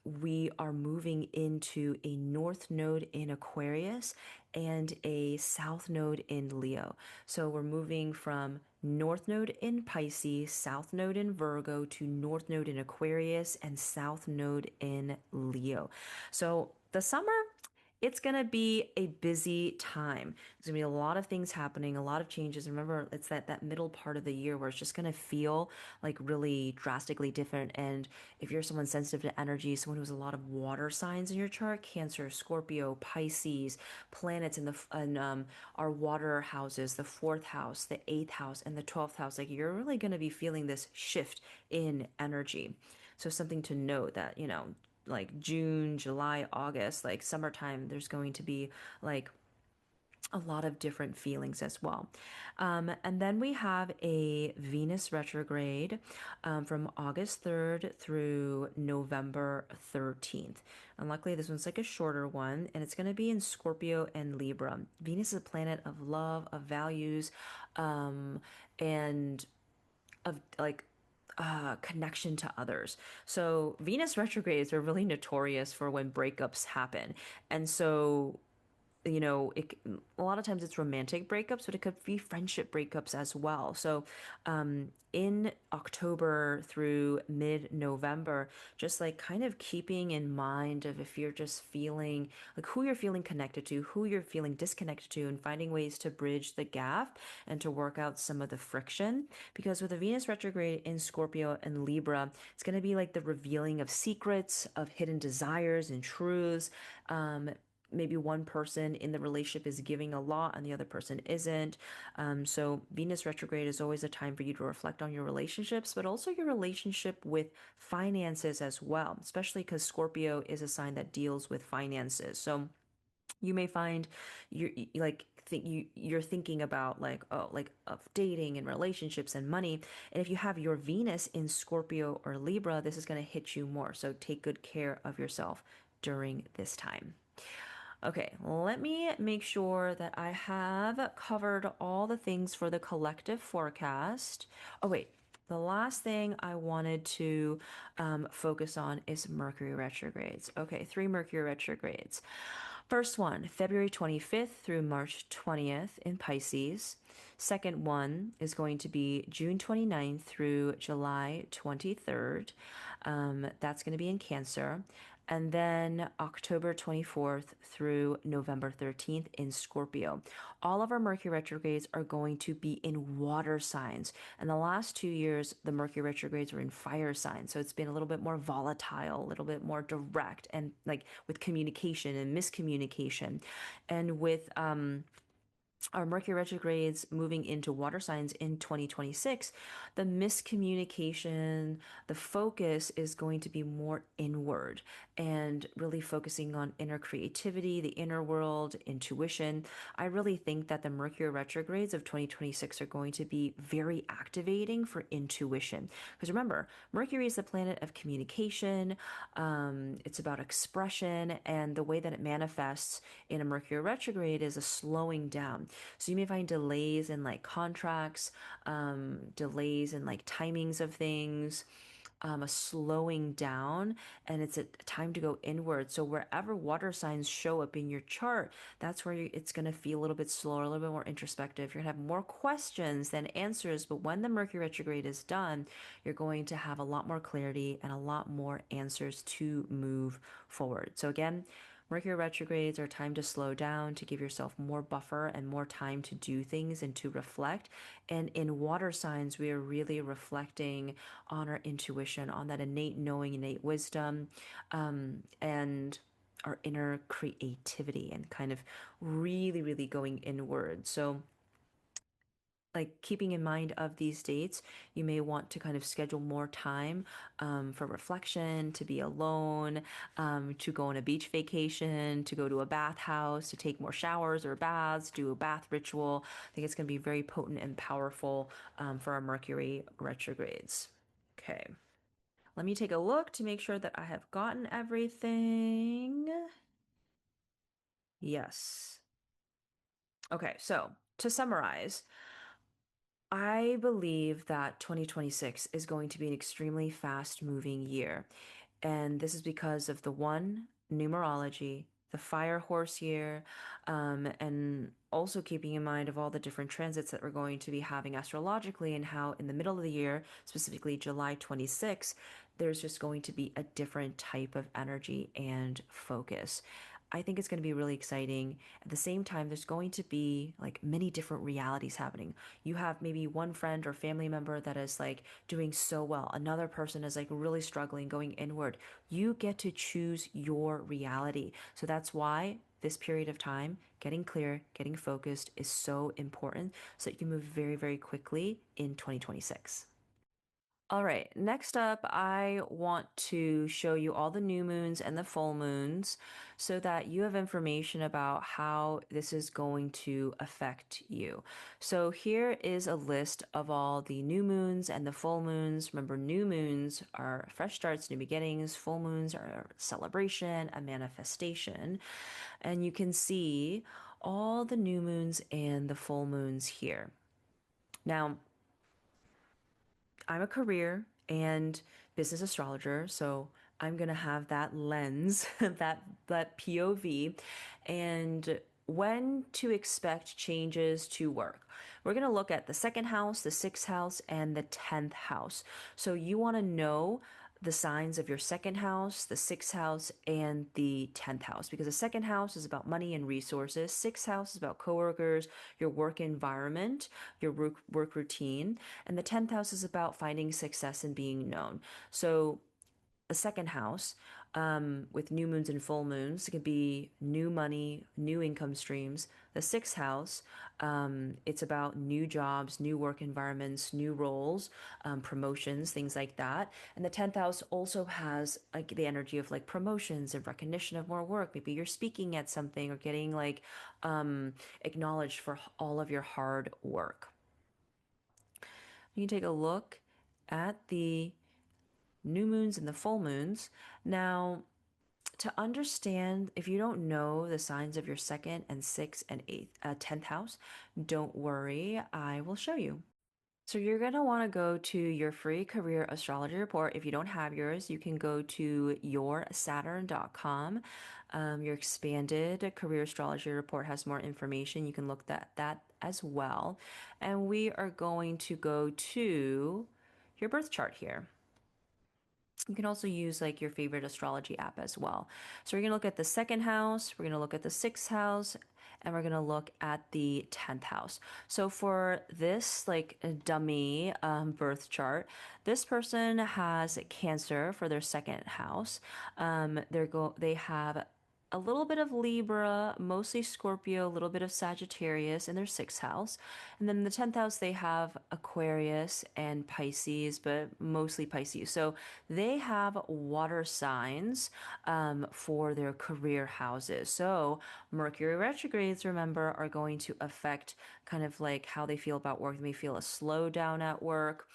S1: we are moving into a north node in Aquarius and a south node in Leo. So we're moving from north node in Pisces, south node in Virgo, to north node in Aquarius and south node in Leo. So the summer, it's going to be a busy time. There's going to be a lot of things happening, a lot of changes. Remember, it's that middle part of the year where it's just going to feel like really drastically different. And if you're someone sensitive to energy, someone who has a lot of water signs in your chart, Cancer, Scorpio, Pisces, planets in our water houses, the fourth house, the eighth house, and the 12th house, like you're really going to be feeling this shift in energy. So something to note that, like June, July, August, like summertime, there's going to be like a lot of different feelings as well. And then we have a Venus retrograde from August 3rd through November 13th. And luckily, this one's like a shorter one, and it's going to be in Scorpio and Libra. Venus is a planet of love, of values, and of like connection to others. So Venus retrogrades are really notorious for when breakups happen. And so a lot of times it's romantic breakups, but it could be friendship breakups as well. So, in October through mid-November, just like kind of keeping in mind of if you're just feeling like who you're feeling connected to, who you're feeling disconnected to, and finding ways to bridge the gap and to work out some of the friction. Because with a Venus retrograde in Scorpio and Libra, it's going to be like the revealing of secrets, of hidden desires and truths. Maybe one person in the relationship is giving a lot and the other person isn't. So Venus retrograde is always a time for you to reflect on your relationships, but also your relationship with finances as well, especially because Scorpio is a sign that deals with finances. So you may find you're thinking about like of dating and relationships and money, and if you have your Venus in Scorpio or Libra, this is going to hit you more. So take good care of yourself during this time. Okay, let me make sure that I have covered all the things for the collective forecast. Oh, wait. The last thing I wanted to focus on is Mercury retrogrades. Okay, three Mercury retrogrades. First one, February 25th through March 20th in Pisces. Second one is going to be June 29th through July 23rd. That's going to be in Cancer. And then October 24th through November 13th in Scorpio. All of our Mercury retrogrades are going to be in water signs. And the last 2 years, the Mercury retrogrades were in fire signs. So it's been a little bit more volatile, a little bit more direct, and like with communication and miscommunication. And with our Mercury retrogrades moving into water signs in 2026, the miscommunication, the focus is going to be more inward and really focusing on inner creativity, the inner world, intuition. I really think that the Mercury retrogrades of 2026 are going to be very activating for intuition. Because remember, Mercury is the planet of communication, it's about expression, and the way that it manifests in a Mercury retrograde is a slowing down. So you may find delays in like contracts, delays in like timings of things, a slowing down, and it's a time to go inward. So wherever water signs show up in your chart, that's where it's going to feel a little bit slower, a little bit more introspective. You're going to have more questions than answers, but when the Mercury retrograde is done, you're going to have a lot more clarity and a lot more answers to move forward. So again, Mercury retrogrades are time to slow down, to give yourself more buffer and more time to do things and to reflect. And in water signs, we are really reflecting on our intuition, on that innate knowing, innate wisdom, and our inner creativity and kind of really, really going inward. So like keeping in mind of these dates, you may want to kind of schedule more time for reflection, to be alone, to go on a beach vacation, to go to a bathhouse, to take more showers or baths, do a bath ritual. I think it's going to be very potent and powerful for our Mercury retrogrades. Okay, let me take a look to make sure that I have gotten everything. Yes. Okay, so to summarize, I believe that 2026 is going to be an extremely fast moving year. And this is because of the one, numerology, the fire horse year, and also keeping in mind of all the different transits that we're going to be having astrologically and how in the middle of the year, specifically July 26th, there's just going to be a different type of energy and focus. I think it's going to be really exciting. At the same time, there's going to be like many different realities happening. You have maybe one friend or family member that is like doing so well. Another person is like really struggling, going inward. You get to choose your reality. So that's why this period of time, getting clear, getting focused is so important so that you can move very, very quickly in 2026. All right, next up, I want to show you all the new moons and the full moons so that you have information about how this is going to affect you. So here is a list of all the new moons and the full moons. Remember, new moons are fresh starts, new beginnings. Full moons are a celebration, a manifestation. And you can see all the new moons and the full moons here. Now, I'm a career and business astrologer, so I'm gonna have that lens, that POV, and when to expect changes to work. We're gonna look at the second house, the sixth house, and the 10th house. So you want to know the signs of your second house, the sixth house, and the 10th house, because the second house is about money and resources. Sixth house is about coworkers, your work environment, your work routine, and the 10th house is about finding success and being known. So a second house with new moons and full moons. It could be new money, new income streams. The sixth house, it's about new jobs, new work environments, new roles, promotions, things like that. And the 10th house also has like the energy of like promotions and recognition of more work. Maybe you're speaking at something or getting like acknowledged for all of your hard work. You can take a look at the new moons and the full moons. Now, to understand, if you don't know the signs of your second and sixth and eighth, 10th house, don't worry, I will show you. So you're going to want to go to your free career astrology report. If you don't have yours, you can go to yoursaturn.com. Your expanded career astrology report has more information. You can look at that as well. And we are going to go to your birth chart here. You can also use like your favorite astrology app as well. So we're going to look at the second house, we're going to look at the sixth house, and we're going to look at the 10th house. So for this like dummy birth chart, this person has Cancer for their second house. They have a little bit of Libra, mostly Scorpio, a little bit of Sagittarius in their sixth house. And then in the 10th house, they have Aquarius and Pisces, but mostly Pisces. So they have water signs for their career houses. So Mercury retrogrades, remember, are going to affect kind of like how they feel about work. They may feel a slowdown at work.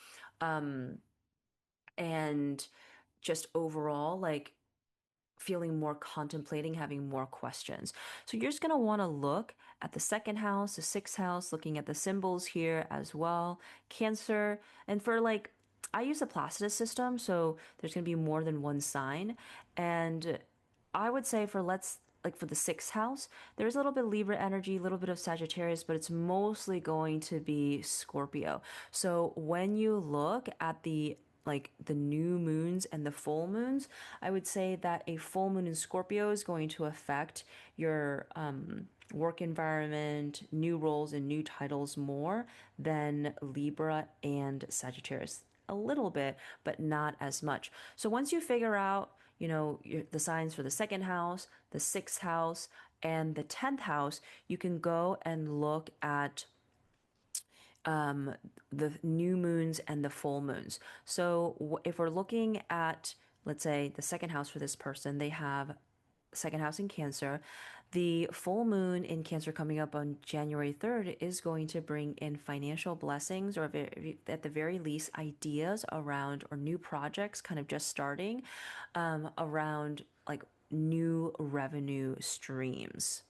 S1: And just overall, like feeling more contemplating, having more questions. So you're just going to want to look at the second house, the sixth house, looking at the symbols here as well. Cancer. And for like, I use a Placidus system, so there's going to be more than one sign. And I would say for like for the sixth house, there's a little bit of Libra energy, a little bit of Sagittarius, but it's mostly going to be Scorpio. So when you look at the new moons and the full moons, I would say that a full moon in Scorpio is going to affect your work environment, new roles, and new titles more than Libra and Sagittarius. A little bit, but not as much. So once you figure out, the signs for the second house, the sixth house, and the 10th house, you can go and look at the new moons and the full moons. So if we're looking at, let's say, the second house for this person, they have second house in Cancer. The full moon in Cancer coming up on January 3rd is going to bring in financial blessings, or at the very least, ideas around or new projects kind of just starting around like new revenue streams.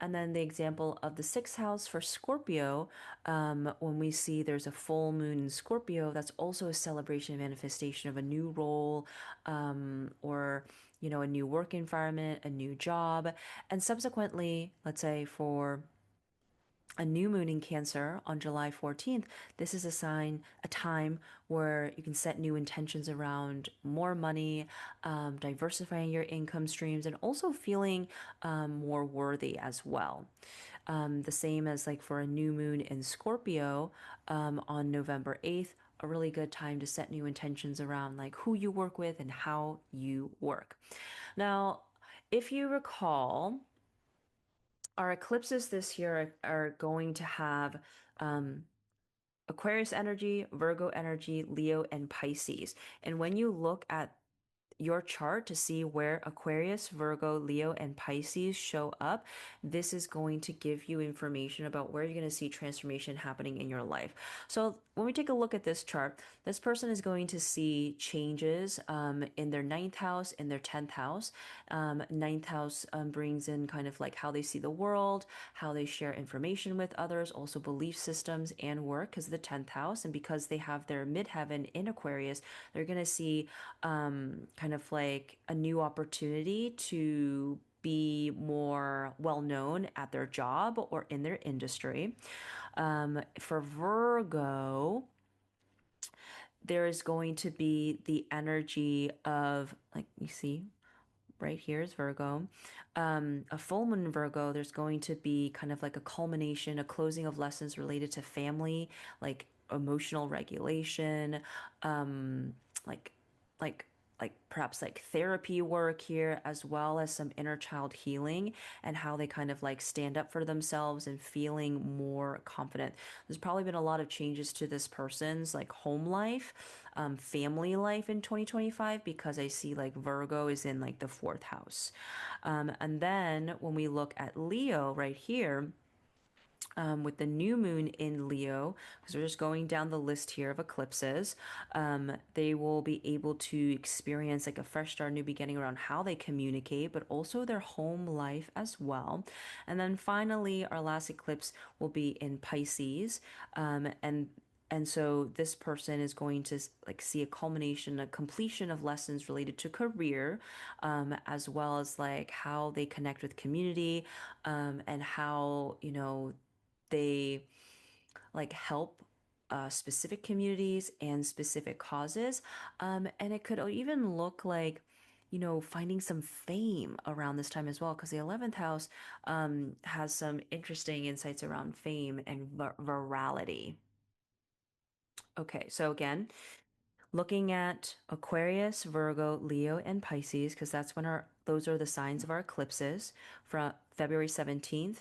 S1: And then the example of the sixth house for Scorpio, when we see there's a full moon in Scorpio, that's also a celebration and manifestation of a new role, or, a new work environment, a new job. And subsequently, let's say for a new moon in Cancer on July 14th, this is a time where you can set new intentions around more money, diversifying your income streams, and also feeling more worthy as well. The same as like for a new moon in Scorpio on November 8th, a really good time to set new intentions around like who you work with and how you work. Now, if you recall, our eclipses this year are going to have Aquarius energy, Virgo energy, Leo, and Pisces. And when you look at your chart to see where Aquarius, Virgo, Leo, and Pisces show up, this is going to give you information about where you're going to see transformation happening in your life. So when we take a look at this chart, this person is going to see changes in their ninth house, in their 10th house. Ninth house brings in kind of like how they see the world, how they share information with others, also belief systems and work because of the 10th house. And because they have their midheaven in Aquarius, they're going to see kind of like a new opportunity to be more well known at their job or in their industry. For Virgo, there is going to be the energy of, like, you see, right here is Virgo. A full moon in Virgo, there's going to be kind of like a culmination, a closing of lessons related to family, like emotional regulation, like like perhaps like therapy work here, as well as some inner child healing and how they kind of like stand up for themselves and feeling more confident. There's probably been a lot of changes to this person's like home life, family life in 2025 because I see like Virgo is in like the fourth house. And then when we look at Leo right here, with the new moon in Leo, because we're just going down the list here of eclipses, they will be able to experience like a fresh start, new beginning around how they communicate, but also their home life as well. And then finally, our last eclipse will be in Pisces, and so this person is going to like see a culmination, a completion of lessons related to career, as well as like how they connect with community, and how, they like help specific communities and specific causes. And it could even look like, finding some fame around this time as well, because the 11th house has some interesting insights around fame and virality. Okay, so again, looking at Aquarius, Virgo, Leo, and Pisces, because those are the signs of our eclipses. From February 17th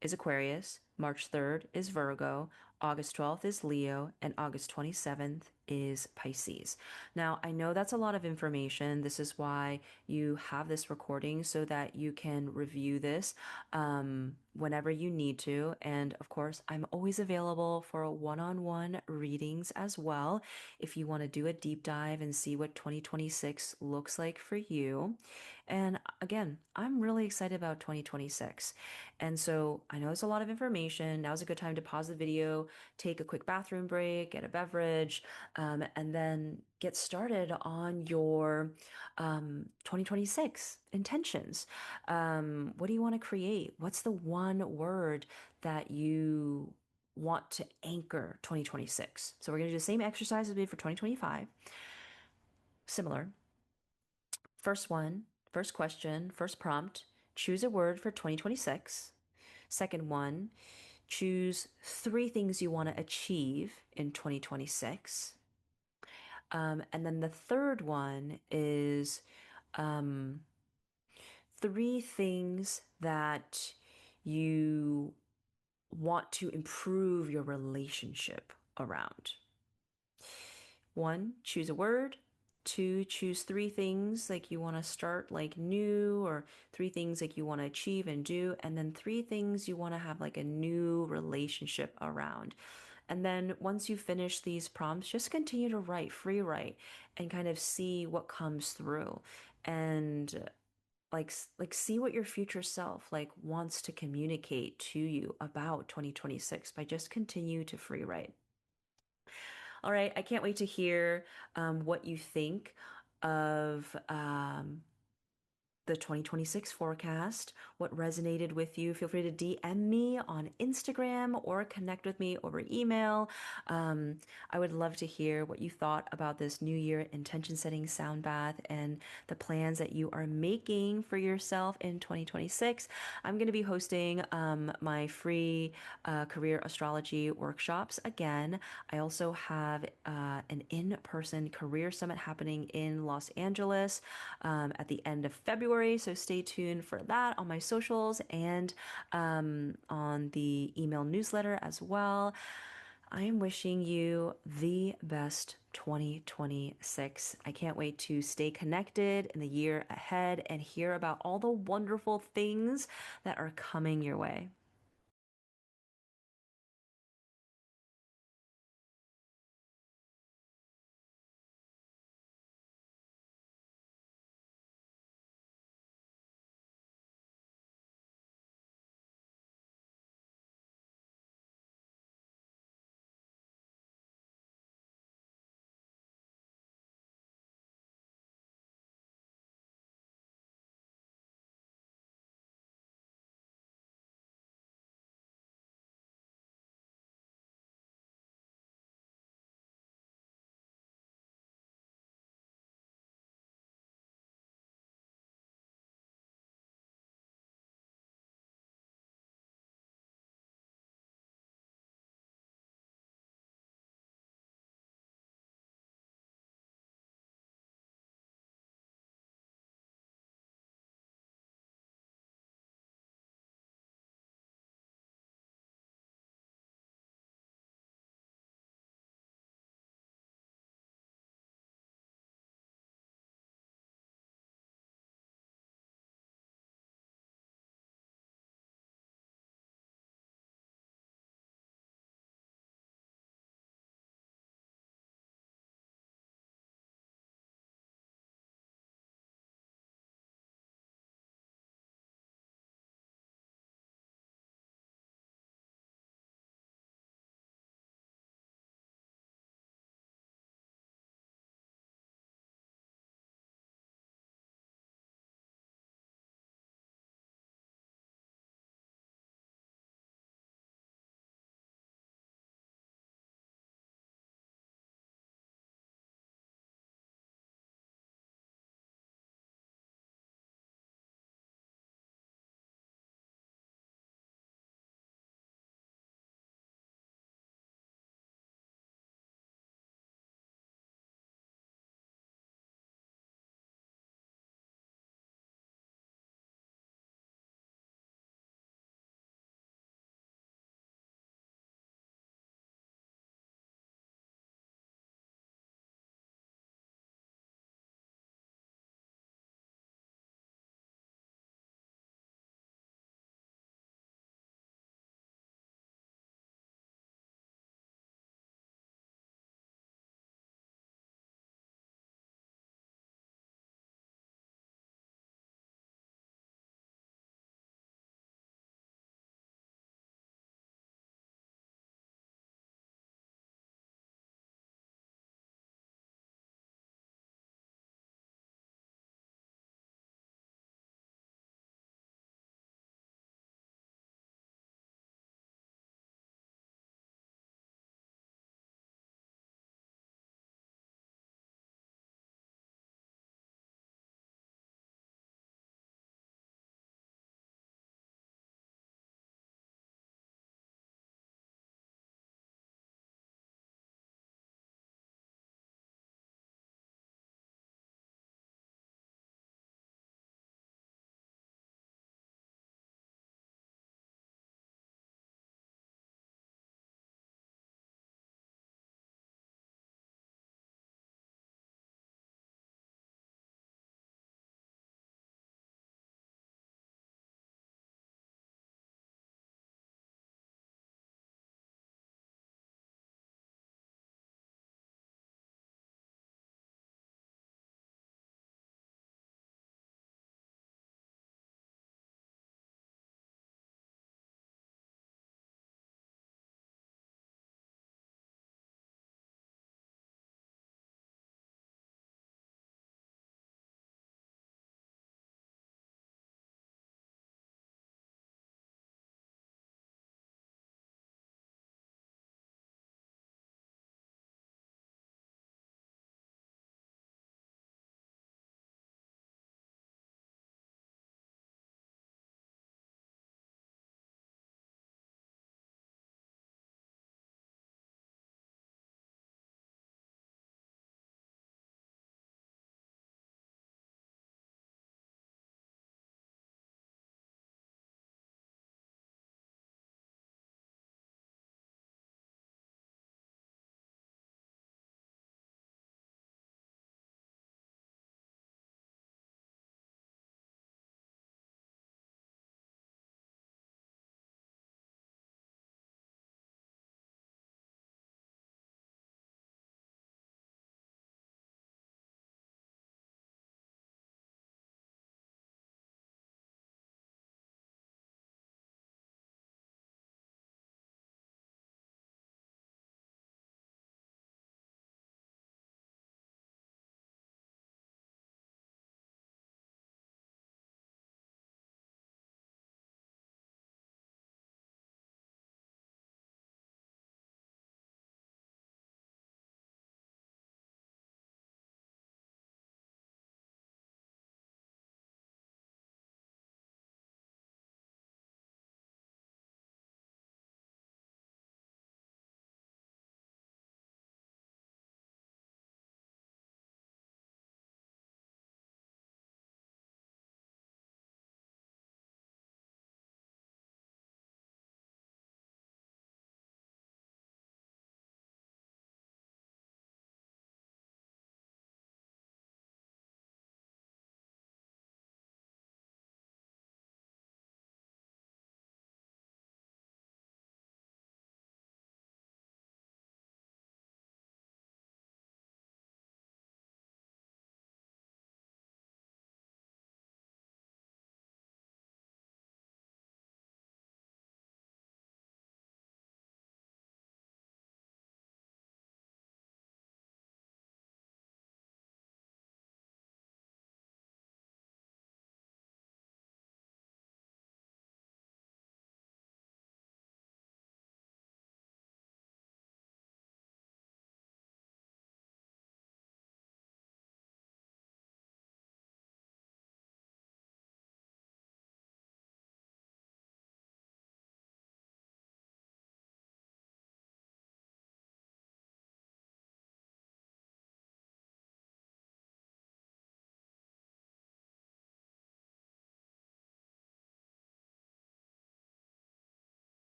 S1: is Aquarius, March 3rd is Virgo, August 12th is Leo, and August 27th is Pisces. Now, I know that's a lot of information. This is why you have this recording so that you can review this whenever you need to. And of course, I'm always available for one-on-one readings as well if you want to do a deep dive and see what 2026 looks like for you. And again, I'm really excited about 2026. And so I know it's a lot of information. Now's a good time to pause the video, take a quick bathroom break, get a beverage, and then get started on your 2026 intentions. What do you want to create? What's the one word that you want to anchor 2026? So we're going to do the same exercise as we did for 2025. Similar. First question, first prompt, choose a word for 2026. Second one, choose three things you want to achieve in 2026. And then the third one is three things that you want to improve your relationship around. One, choose a word. Two, choose three things like you want to start like new, or three things like you want to achieve and do. And then three things you want to have like a new relationship around. And then once you finish these prompts, just continue to write, free write, and kind of see what comes through. And like see what your future self like wants to communicate to you about 2026 by just continue to free write. All right, I can't wait to hear what you think of the 2026 forecast, what resonated with you. Feel free to DM me on Instagram or connect with me over email. Um, I would love to hear what you thought about this New Year intention setting sound bath and the plans that you are making for yourself in 2026. I'm going to be hosting my free career astrology workshops again. I also have an in-person career summit happening in Los Angeles at the end of February. So stay tuned for that on my socials and on the email newsletter as well. I am wishing you the best 2026. I can't wait to stay connected in the year ahead and hear about all the wonderful things that are coming your way.